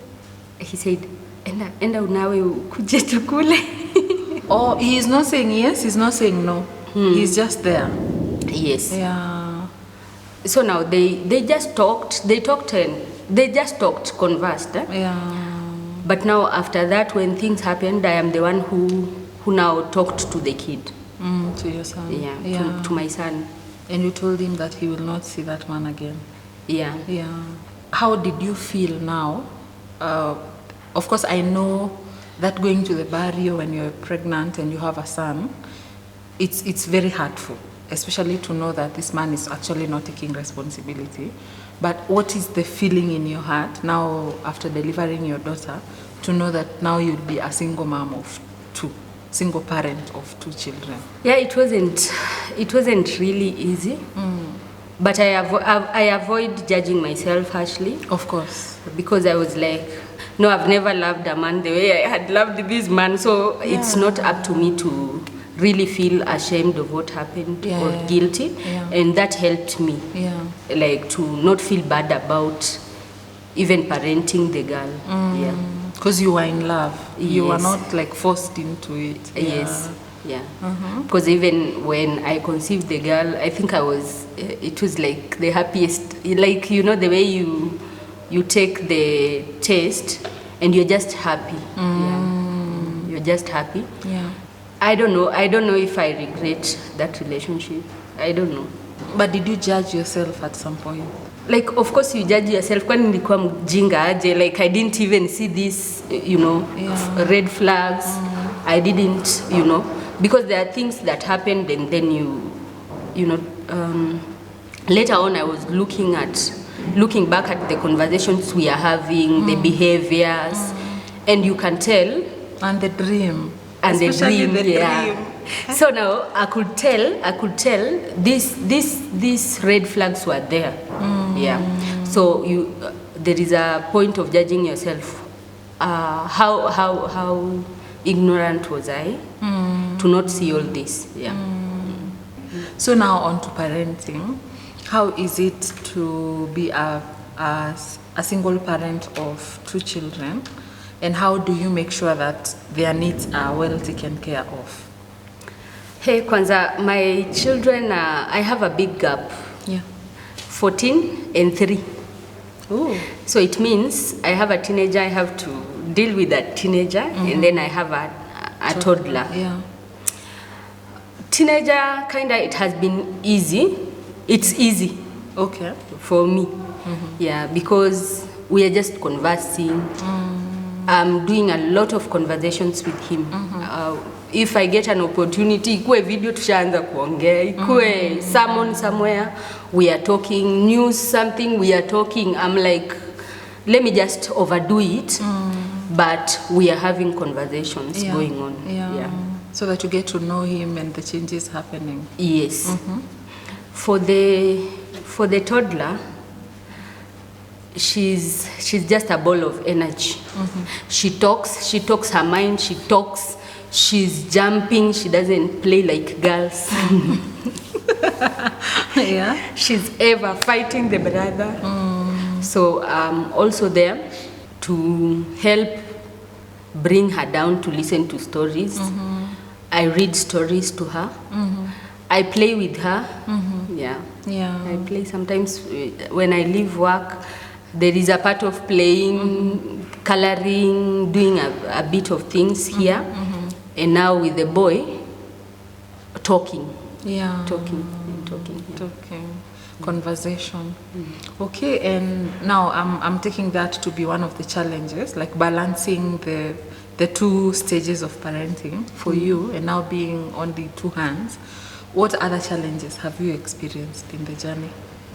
He said, enda unawe ukuje tukule. Oh, he is not saying yes, he's not saying no. He's just there. Yes. Yeah. So now they just talked, conversed. Yeah. But now after that, when things happened, I am the one who now talked to the kid. To your son? Yeah. To my son. And you told him that he will not see that man again? Yeah. Yeah. How did you feel now? Of course, I know that going to the barrio when you're pregnant and you have a son, it's very hurtful, especially to know that this man is actually not taking responsibility. But what is the feeling in your heart now after delivering your daughter to know that now you'll be a single mom of 2, single parent of 2 children? Yeah, it wasn't really easy. But I avoid judging myself harshly. Of course. Because I was like, no, I've never loved a man the way I had loved this man. So it's not up to me to really feel ashamed of what happened or guilty. Yeah. And that helped me. Yeah. Like to not feel bad about even parenting the girl. Yeah. Because you were in love. Yes. You were not like forced into it. Yes. Yeah. Because even when I conceived the girl, I think it was like the happiest, like, the way you take the test and you're just happy. Yeah. You're just happy. Yeah. I don't know if I regret that relationship. I don't know. But did you judge yourself at some point? Like, of course you judge yourself. Kwani nilikuwa mjinga aje? Like, I didn't even see this, red flags. I didn't, because there are things that happened and then later on I was looking back at the conversations we are having, the behaviors, and you can tell. And the dream. And Especially the dream. So now I could tell these red flags were there. Yeah. So there is a point of judging yourself. How ignorant was I to not see all this? Yeah. So now on to parenting. How is it to be a single parent of 2 children? And how do you make sure that their needs are well taken care of? Hey, Kwanza, my children, I have a big gap. Yeah. 14 and 3. Ooh. So it means I have a teenager, I have to deal with that teenager, and then I have a toddler. Yeah. Teenager, it has been easy. It's easy. Okay. For me. Yeah, because we are just conversing. I'm doing a lot of conversations with him. If I get an opportunity, ikue video tushaanza kuongea, ikue someone somewhere, we are talking, news something, we are talking. I'm like, let me just overdo it, but we are having conversations going on. Yeah. So that you get to know him and the changes happening. Yes. For the toddler, she's just a ball of energy. She talks her mind, she talks, she's jumping, she doesn't play like girls. Yeah. She's ever fighting the brother. So I'm also there to help bring her down to listen to stories. I read stories to her. I play with her. Yeah. I play sometimes when I leave work. There is a part of playing, coloring, doing a bit of things here. And now with the boy, talking. Talking. Conversation. Okay, and now I'm taking that to be one of the challenges, like balancing the 2 stages of parenting for you, and now being only 2 hands. What other challenges have you experienced in the journey?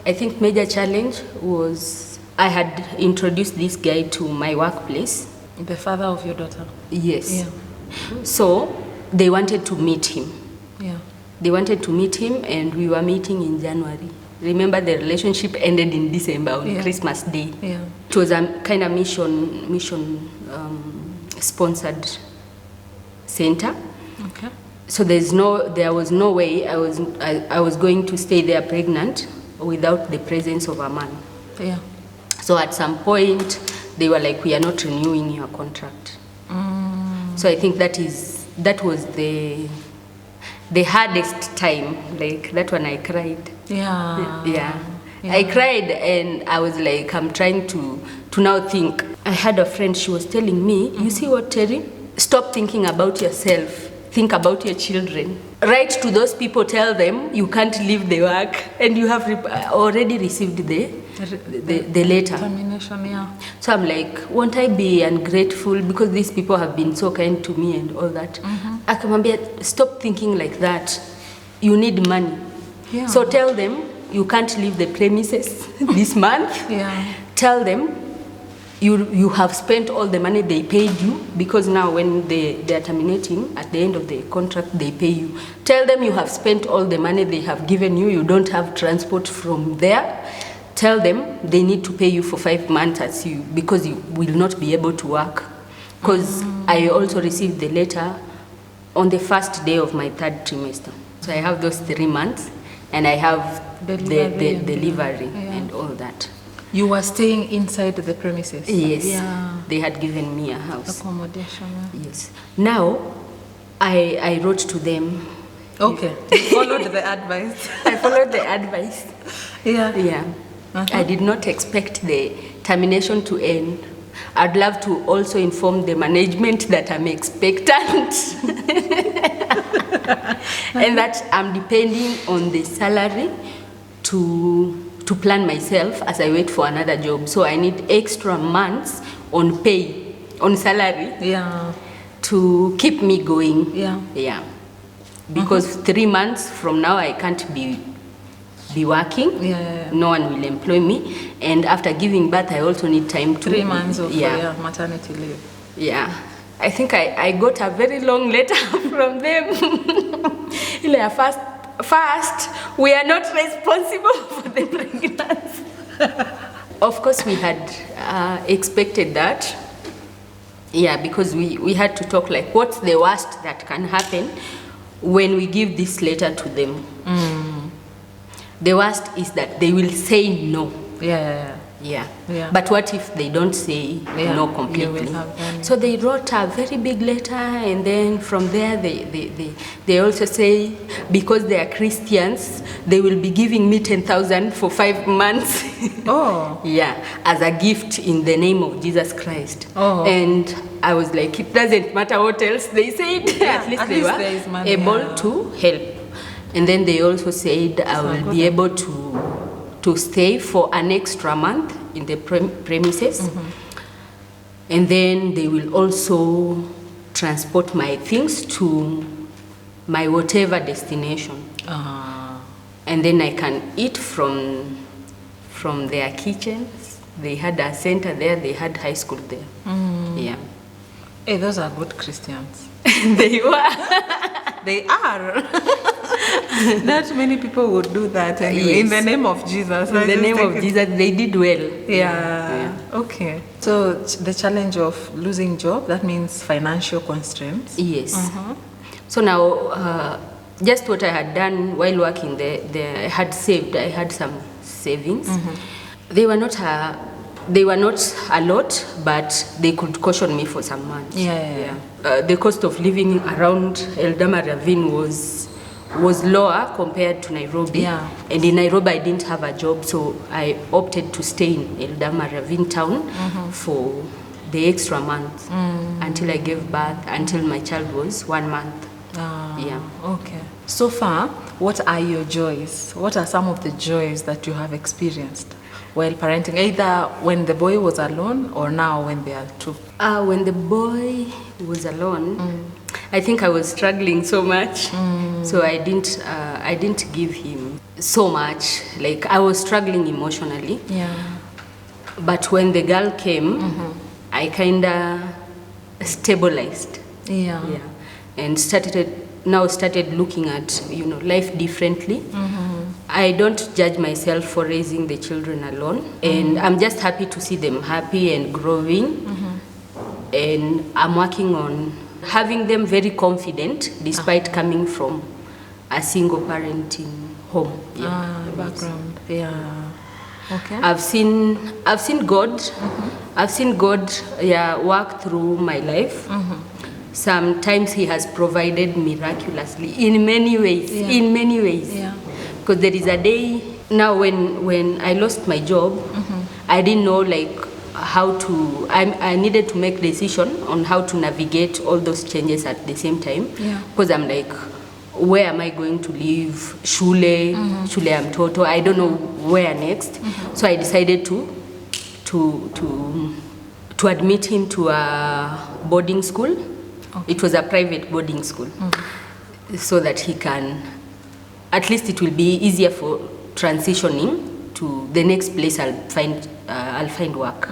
I think major challenge was I had introduced this guy to my workplace. The father of your daughter? Yes. Yeah. So they wanted to meet him. Yeah. They wanted to meet him, and we were meeting in January. Remember, the relationship ended in December on Christmas Day. Yeah. It was a kind of mission sponsored center. Okay. So there was no way I was going to stay there pregnant without the presence of a man. Yeah. So at some point they were like, we are not renewing your contract. So I think that was the hardest time. Like that one I cried. Yeah. I cried, and I was like, I'm trying to now think. I had a friend, she was telling me, you see what, Terry? Stop thinking about yourself. Think about your children. Write to those people, tell them you can't leave the work, and you have already received the letter. Termination, yeah. So I'm like, won't I be ungrateful because these people have been so kind to me and all that? Akamwambia, stop thinking like that. You need money. Yeah. So tell them you can't leave the premises this month. Yeah. Tell them you have spent all the money they paid you, because now when they are terminating at the end of the contract, they pay you. Tell them you have spent all the money they have given you. You don't have transport from there. Tell them they need to pay you for 5 months because you will not be able to work. Because I also received the letter on the first day of my 3rd trimester. So I have those 3 months, and I have the delivery and all that. You were staying inside the premises? Yes. Yeah. They had given me a house. Accommodation. Yes. Now, I wrote to them. Okay. You followed the advice. I followed the advice. Yeah. Yeah. I did not expect the termination to end. I'd love to also inform the management that I'm expectant and that I'm depending on the salary to plan myself as I wait for another job. So I need extra months on pay, on salary, to keep me going. Yeah. Because 3 months from now I can't be working. No one will employ me, and after giving birth I also need time to 3 months of maternity leave. Yeah. I think I got a very long letter from them. First, we are not responsible for the pregnancy. Of course, we had expected that. Yeah, because we had to talk like, what's the worst that can happen when we give this letter to them? The worst is that they will say no. Yeah. But what if they don't say no completely? So they wrote a very big letter, and then from there they also say, because they are Christians, they will be giving me 10,000 for 5 months. Oh. Yeah, as a gift in the name of Jesus Christ. Oh. And I was like, it doesn't matter what else they said. At least they were able to help. And then they also said I will be able to stay for an extra month in the premises. And then they will also transport my things to my whatever destination. And then I can eat from their kitchens. They had a center there, they had high school there. Yeah. Hey, those are good Christians. They were. They are. Not many people would do that anyway. Yes. In the name of Jesus. In the name of Jesus, they did well. Yeah. Okay. So the challenge of losing job, that means financial constraints. Yes. So now, just what I had done while working there, I had saved. I had some savings. They were not a lot, but they could caution me for some months. Yeah. The cost of living around Eldama Ravine was lower compared to Nairobi. Yeah. And in Nairobi, I didn't have a job, so I opted to stay in Eldama Ravine town for the extra month until I gave birth, until my child was 1 month. Yeah. Okay. So far, what are your joys? What are some of the joys that you have experienced while parenting, either when the boy was alone or now when they are two? When the boy was alone, I think I was struggling so much, so I didn't give him so much. Like, I was struggling emotionally. Yeah. But when the girl came, I kinda stabilized. Yeah. And started looking at life differently. I don't judge myself for raising the children alone, and I'm just happy to see them happy and growing. And I'm working on having them very confident despite coming from a single parenting home. Background. Yeah. Okay. I've seen God. I've seen God work through my life. Sometimes he has provided miraculously in many ways. Yeah. Because there is a day now when I lost my job, I didn't know how to. I needed to make decision on how to navigate all those changes at the same time. Because I'm like, where am I going to live? Shule am Toto. I don't know where next. So I decided to admit him to a boarding school. Okay. It was a private boarding school, so that he can, at least it will be easier for transitioning to the next place I'll find work.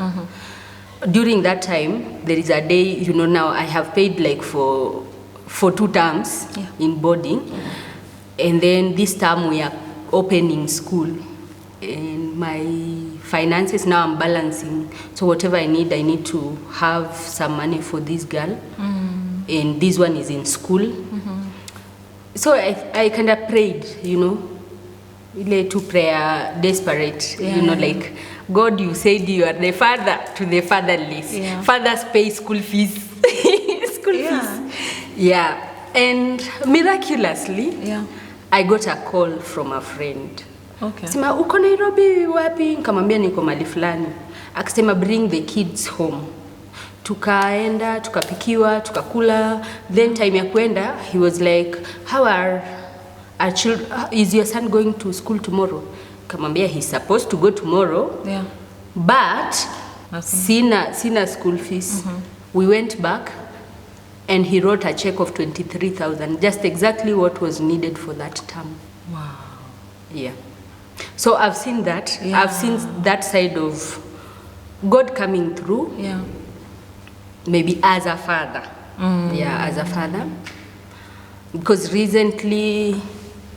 During that time, there is a day, now I have paid for 2 terms in boarding, and then this term we are opening school, and my finances now I'm balancing. So whatever I need to have some money for this girl. And this one is in school. So I kind of prayed, to prayer, desperate, like, God, you said you are the father to the fatherless. Fathers pay school fees. Yeah. And miraculously, I got a call from a friend. Okay. Sema, uko Nairobi wapi? Nikamwambia niko mahali fulani. Akasema, bring the kids home. Tukaenda, tukapikiwa, tukakula. Then time ya kuenda, he was like, how are our children? Is your son going to school tomorrow? Kamwambia, he's supposed to go tomorrow. But sina school fees. We went back and he wrote a check of 23,000, just exactly what was needed for that term. Wow. Yeah. So I've seen that. I've seen that side of God coming through. maybe as a father. Yeah, as a father. Because recently,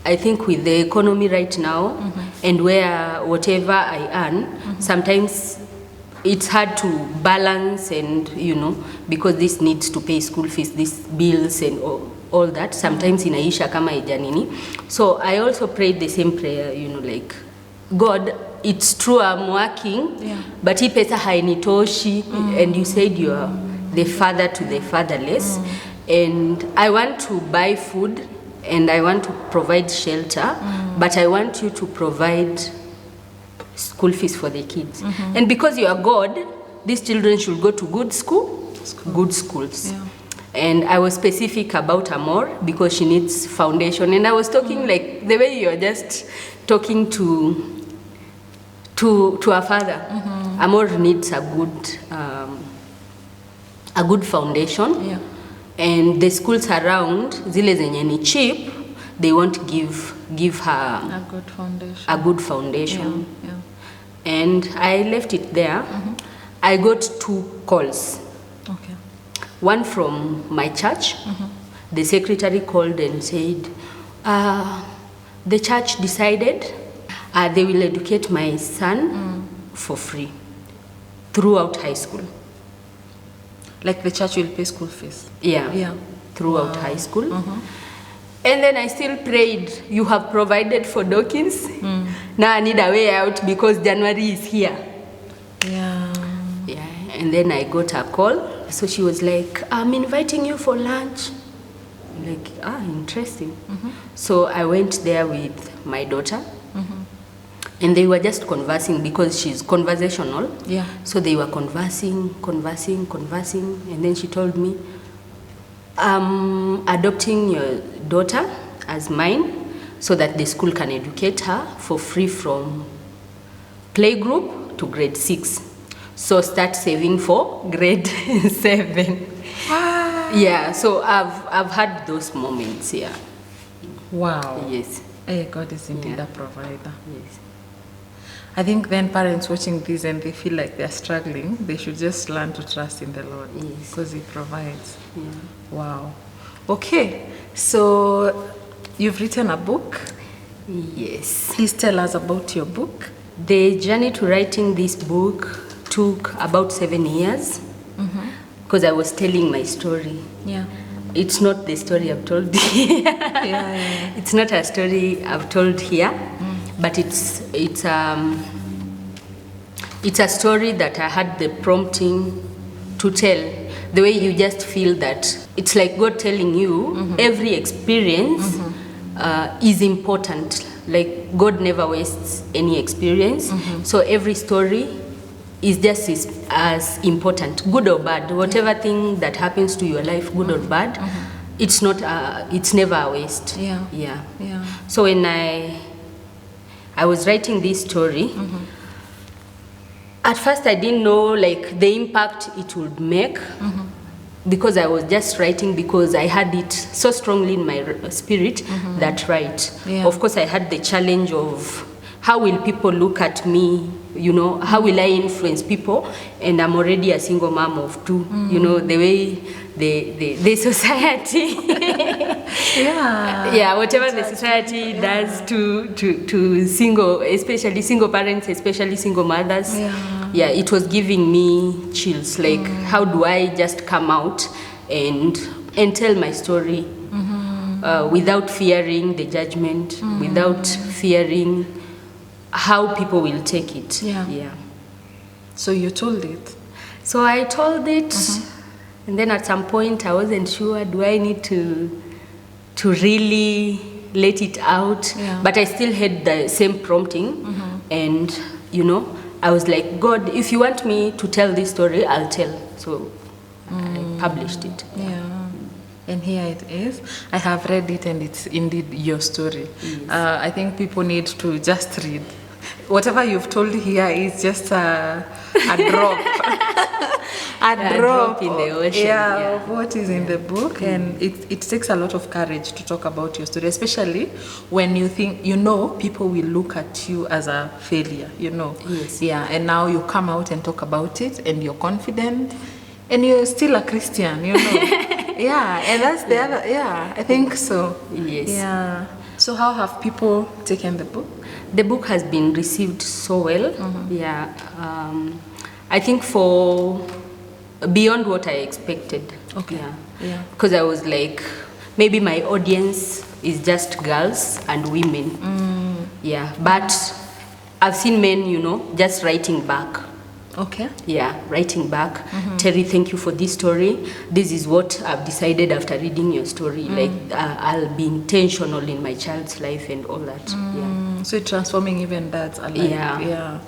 I think with the economy right now, and where whatever I earn, sometimes it's hard to balance, and because this needs to pay school fees, these bills and all that, sometimes inaisha kama ijanini. So I also prayed the same prayer, like, God, it's true I'm working, but hii pesa hainitoshi, and you said you are the father to the fatherless, and I want to buy food and I want to provide shelter, but I want you to provide school fees for the kids. And because you are God, these children should go to good schools. Yeah. And I was specific about Amor because she needs foundation. And I was talking like the way you're just talking to a father. Amor needs a good foundation. Yeah. And the schools around, zile zenye ni cheap, they won't give her a good foundation. Yeah. And I left it there. I got 2 calls. Okay. One from my church. The secretary called and said, the church decided they will educate my son for free throughout high school. Like the church will pay school fees? Yeah. Throughout high school. And then I still prayed, you have provided for Dawkins. Now I need a way out because January is here. Yeah. And then I got a call. So she was like, I'm inviting you for lunch. I'm like, interesting. So I went there with my daughter. And they were just conversing because she's conversational. Yeah. So they were conversing. And then she told me, I'm adopting your daughter as mine so that the school can educate her for free from playgroup to grade 6. So start saving for grade 7. Yeah, so I've had those moments, yeah. Wow. Yes. Hey, God is indeed a provider. Yes. I think then parents watching this and they feel like they're struggling, they should just learn to trust in the Lord. Yes. Because He provides. Yeah. Wow. Okay, so you've written a book. Yes. Please tell us about your book. The journey to writing this book took about 7 years because I was telling my story. Yeah. It's not the story I've told here. Yeah. It's not a story I've told here, but it's a story that I had the prompting to tell. The way you just feel that it's like God telling you every experience is important. Like God never wastes any experience. So every story is just as important, good or bad. Whatever thing that happens to your life, good or bad, it's never a waste. Yeah. So when I was writing this story, at first I didn't know like the impact it would make, because I was just writing because I had it so strongly in my spirit that write. Yeah. Of course I had the challenge of how will people look at me, how will I influence people, and I'm already a single mom of 2, the way the society whatever the society does to single, especially single parents, especially single mothers. It was giving me chills, like how do I just come out and tell my story without fearing the judgment, without fearing how people will take it. So you told it? So I told it, and then at some point I wasn't sure, do I need to really let it out? But I still had the same prompting, and I was like, God, if you want me to tell this story, I'll tell. So I published it. And here it is. I have read it and it's indeed your story. Yes. I think people need to just read. Whatever you've told here is just a drop. a drop in the ocean. Of what is in the book. And it takes a lot of courage to talk about your story, especially when you think, people will look at you as a failure, Yes. And now you come out and talk about it and you're confident. And you're still a Christian, you know. Yeah, and that's the other, yeah, I think so. Yes. Yeah. So how have people taken the book? The book has been received so well. Yeah. I think for beyond what I expected. Okay. Yeah. Because I was like, maybe my audience is just girls and women. Yeah. But I've seen men, you know, just writing back. Okay. Yeah, writing back. Terry, thank you for this story. This is what I've decided after reading your story. Like, I'll be intentional in my child's life and all that. Yeah. So you're transforming even dads alike. Yeah.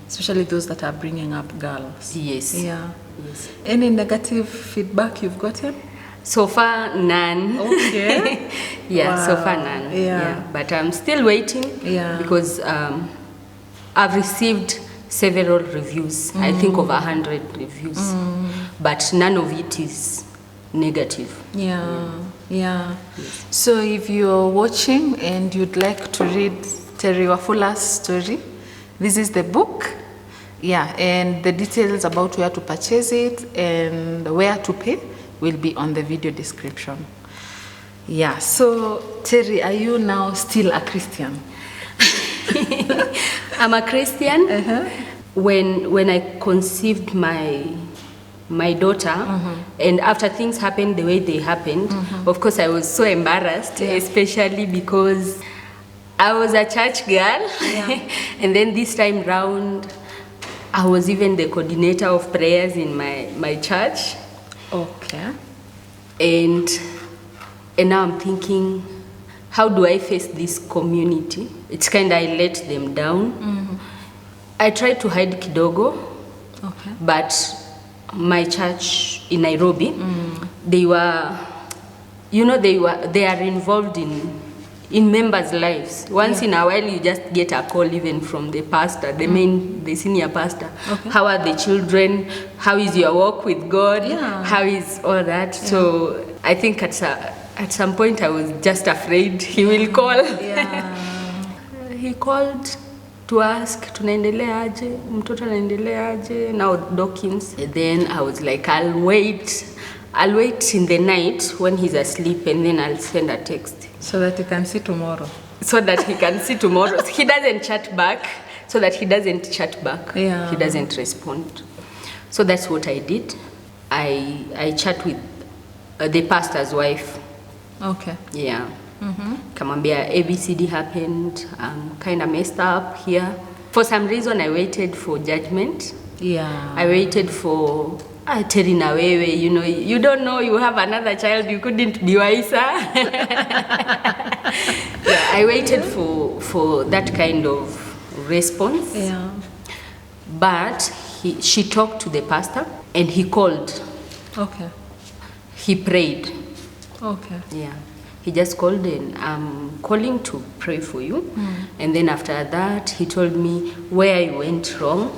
Especially those that are bringing up girls. Yes. Yeah. Yes. Any negative feedback you've gotten? So far, none. Okay. Yeah, so Wow. far, none. Yeah. But I'm still waiting. Yeah. Because I've received several reviews. I think over 100 reviews. But none of it is negative. Yeah. So if you're watching and you'd like to read Terry Wafula's story, this is the book. Yeah, and the details about where to purchase it and where to pay will be on the video description. Yeah, so Terry, are you now still a Christian? I'm a Christian. When I conceived my daughter, and after things happened the way they happened, of course I was so embarrassed, especially because I was a church girl. And then this time round, I was even the coordinator of prayers in my church. Okay. And now I'm thinking, how do I face this community? It's kind of, I let them down. I tried to hide kidogo, but my church in Nairobi, they were, you know, they are involved in members' lives. Once in a while, you just get a call even from the pastor, the senior pastor. How are the children? How is your walk with God? How is all that? So I think at some point I was just afraid he will call. He called to ask, tunaendelea aje, mtoto anaendelea aje, now Dawkins. And then I was like, I'll wait in the night when he's asleep, and then I'll send a text. So that you can see tomorrow. So that he can see tomorrow. He doesn't chat back. So that he doesn't chat back. Yeah. He doesn't respond. So that's what I did. I chat with the pastor's wife. Okay. Yeah. Kamambia, ABCD happened. I'm kind of messed up here. For some reason, I waited for judgment. Yeah. I waited for Terry na wewe, you know, you don't know you have another child, you couldn't be wiser. I waited for that kind of response. Yeah. But she talked to the pastor and he called. Okay. He prayed. Okay. Yeah. He just called and I'm calling to pray for you. And then after that, he told me where I went wrong.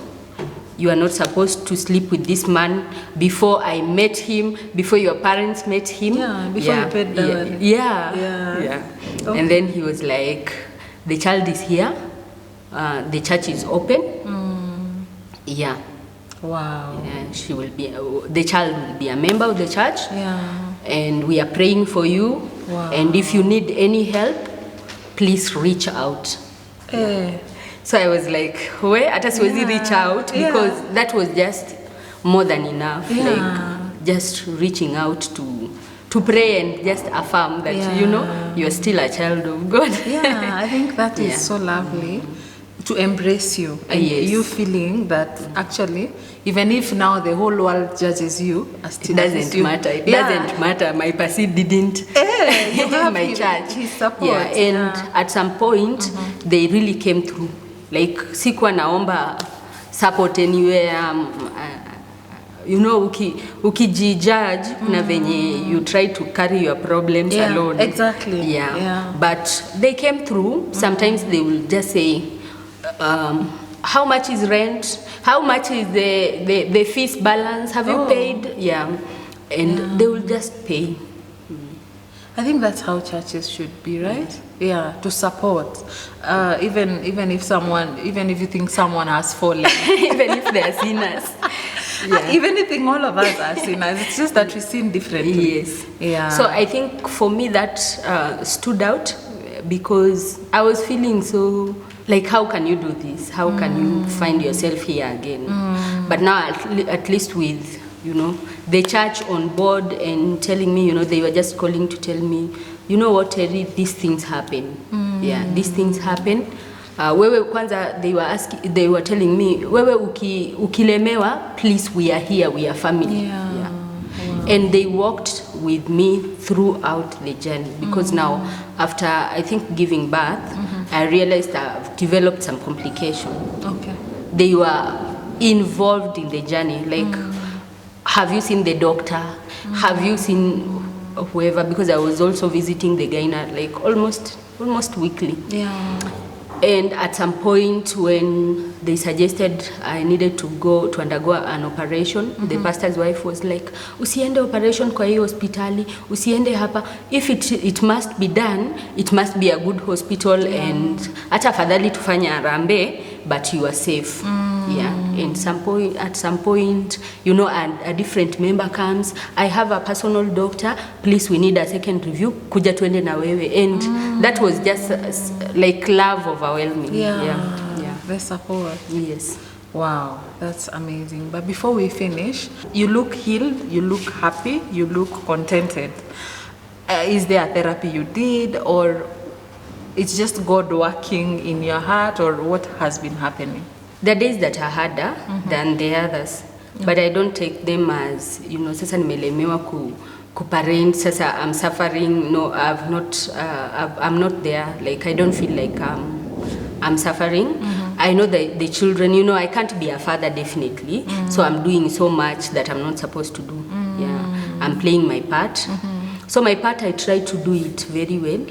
You are not supposed to sleep with this man before I met him, before your parents met him. Yeah, before you paid dowry. Yeah. Okay. And then he was like, the child is here. The church is open. Yeah. Wow. She will be. The child will be a member of the church. Yeah. And we are praying for you. Wow. And if you need any help, please reach out. So I was like, where at us reach out, because that was just more than enough. Like just reaching out to pray and just affirm that you know you're still a child of God. Yeah, I think that is so lovely to embrace you and you feeling that actually, even if now the whole world judges you, it doesn't matter. It doesn't matter. My pastor didn't. You have my church. His support. And at some point, they really came through. Like, sikuwa naomba support anywhere. You know, ukijijudge, kuna venye you try to carry your problems alone. Exactly. Yeah. But they came through. Sometimes they will just say, how much is rent? How much is the fees balance? Have you paid? Yeah. And they will just pay. I think that's how churches should be, right? Yeah, to support. Even if you think someone has fallen. Even if they are sinners. Yeah. If anything, all of us are sinners. It's just that we sin differently. Yes. Yeah. So I think for me that stood out because I was feeling so like, how can you do this? How can you find yourself here again? But now at least with, the church on board and telling me, they were just calling to tell me, you know what, Terry, these things happen. Yeah, these things happen. Wewe kwanza, they were telling me, wewe ukilemewa, please, we are here, we are family. Yeah. Wow. And they walked with me throughout the journey because now, after I think giving birth, I realized I've developed some complication. Okay. They were involved in the journey. Like, have you seen the doctor? Have you seen whoever? Because I was also visiting the gyna like almost weekly. Yeah. And at some point when they suggested I needed to undergo an operation, the pastor's wife was like, usiende operation kwa hii hospitali, usiende hapa. If it must be done, it must be a good hospital, and hata afadhali tufanye harambee, but you are safe. Yeah. And at some point, a different member comes, I have a personal doctor, please, we need a second review, kuja tuende na wewe. And that was just like love overwhelming. Yeah. The support. Yes. Wow, that's amazing. But before we finish, you look healed, you look happy, you look contented. Is there a therapy you did, or it's just God working in your heart, or what has been happening? The days that are harder than the others, but I don't take them as, sasa nimelemewa kuparent, sasa I'm suffering. No, I'm not there. Like, I don't feel like I'm suffering. I know that the children, I can't be a father definitely, so I'm doing so much that I'm not supposed to do. Yeah, I'm playing my part. So my part, I try to do it very well.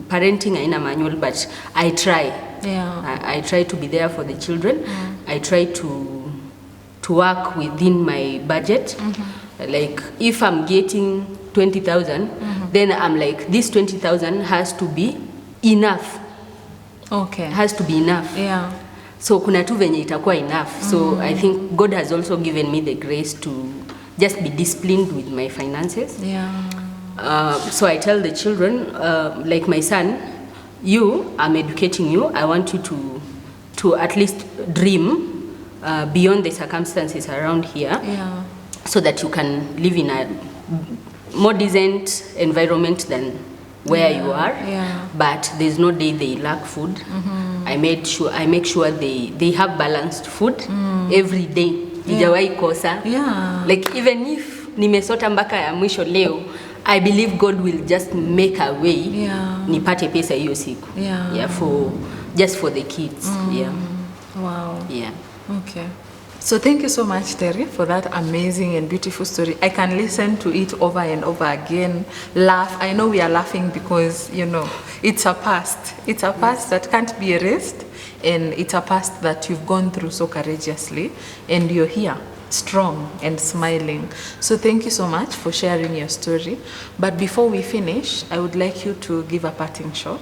Parenting haina manual, but I try. Yeah. I try to be there for the children. I try to work within my budget. Like, if I'm getting 20,000, then I'm like, this 20,000 has to be enough. Okay. Has to be enough. Yeah. So kuna tu venye itakuwa enough. So I think God has also given me the grace to just be disciplined with my finances. Yeah. So I tell the children, like my son, I'm educating you. I want you to at least dream beyond the circumstances around here, so that you can live in a more decent environment than where you are. Yeah. But there's no day they lack food. I make sure they have balanced food every day. Hijawai kosa. Yeah. Like, even if nimesota mpaka ya mwisho leo, I believe God will just make a way. Nipate pesa hiyo siku. Yeah, just for the kids. Yeah. Wow. Yeah. Okay. So thank you so much, Terry, for that amazing and beautiful story. I can listen to it over and over again, laugh. I know we are laughing because, it's a past. It's a past that can't be erased, and it's a past that you've gone through so courageously, and you're here, strong and smiling. So thank you so much for sharing your story. But before we finish, I would like you to give a parting shot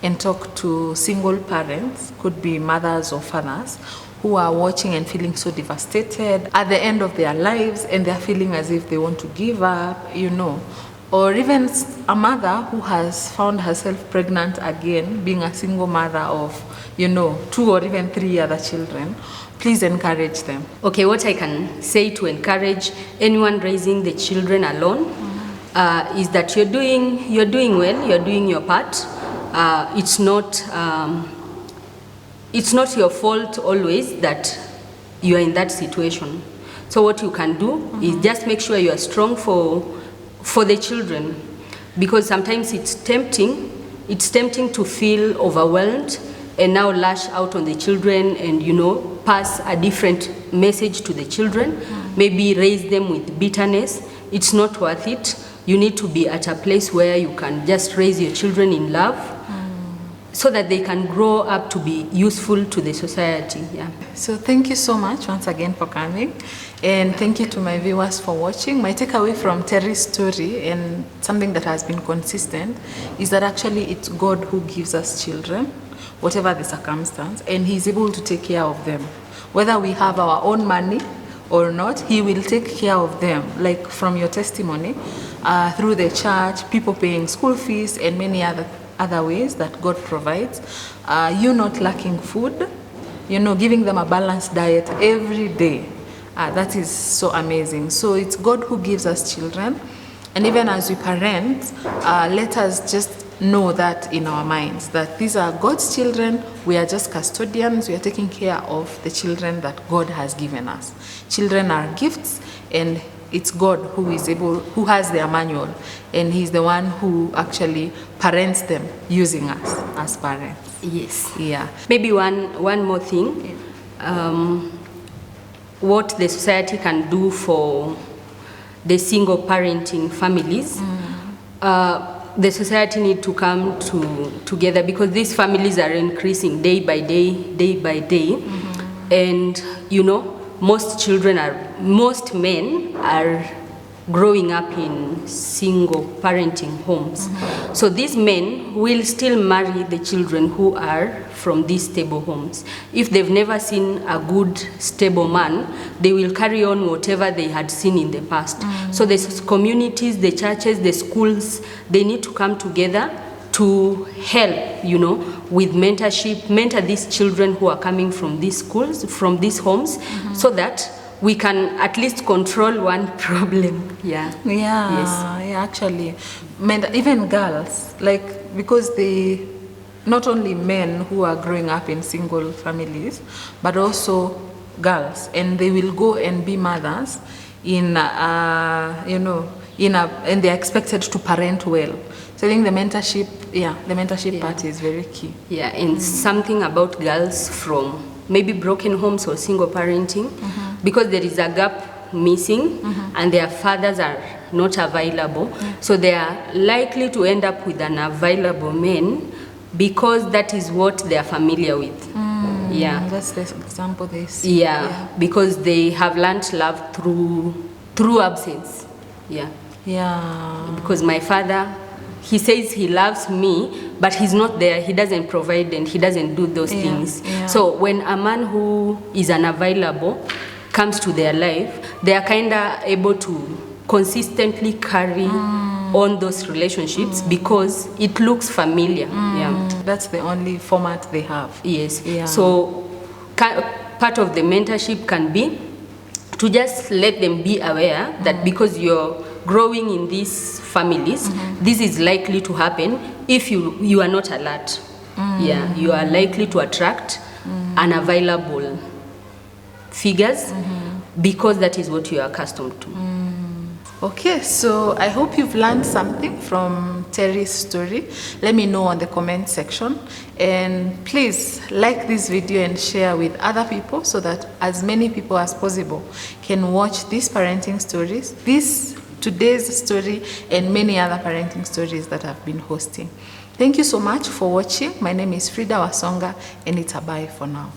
and talk to single parents, could be mothers or fathers, who are watching and feeling so devastated at the end of their lives, and they're feeling as if they want to give up, or even a mother who has found herself pregnant again, being a single mother of, 2 or even 3 other children. Please encourage them. Okay, what I can say to encourage anyone raising the children alone is that you're doing well, you're doing your part. It's not your fault always that you are in that situation. So what you can do is just make sure you are strong for the children, because sometimes it's tempting to feel overwhelmed and now lash out on the children and pass a different message to the children, maybe raise them with bitterness. It's not worth it. You need to be at a place where you can just raise your children in love, so that they can grow up to be useful to the society. Yeah. So thank you so much once again for coming, and thank you to my viewers for watching. My takeaway from Terry's story, and something that has been consistent, is that actually it's God who gives us children. whatever the circumstance, and he's able to take care of them. Whether we have our own money or not, he will take care of them. Like from your testimony, through the church, people paying school fees, and many other ways that God provides. You not lacking food, giving them a balanced diet every day. That is so amazing. So it's God who gives us children. And even as we parent, let us just know that in our minds, that these are God's children. We are just custodians. We are taking care of the children that God has given us. Children are gifts, and it's God who has their manual, and he's the one who actually parents them using us as parents. Yes. Yeah. Maybe one more thing. What the society can do for the single parenting families. The society need to come together, because these families are increasing day by day. And most men are growing up in single parenting homes. So these men will still marry the children who are from these stable homes. If they've never seen a good stable man, they will carry on whatever they had seen in the past. So the communities, the churches, the schools, they need to come together to help, with mentorship, mentor these children who are coming from these schools, from these homes, so that we can at least control one problem. Yes. Actually, even girls, because not only men who are growing up in single families, but also girls, and they will go and be mothers and they're expected to parent well. So I think the mentorship part is very key. Yeah, and something about girls from maybe broken homes or single parenting, because there is a gap missing, and their fathers are not available. So they are likely to end up with an available man, because that is what they are familiar with. That's the example they see. Because they have learned love through absence. Because my father, he says he loves me, but he's not there. He doesn't provide, and he doesn't do those things. So when a man who is unavailable comes to their life, they are kind of able to consistently carry on those relationships, because it looks familiar. That's the only format they have. Yes. So part of the mentorship can be to just let them be aware that because you're growing in these families, this is likely to happen if you are not alert. You are likely to attract unavailable figures, because that is what you are accustomed to. Okay, so I hope you've learned something from Terry's story. Let me know on the comment section, and please like this video and share with other people, so that as many people as possible can watch these parenting stories, today's story, and many other parenting stories that I've been hosting. Thank you so much for watching. My name is Fridah Wasonga, and it's a bye for now.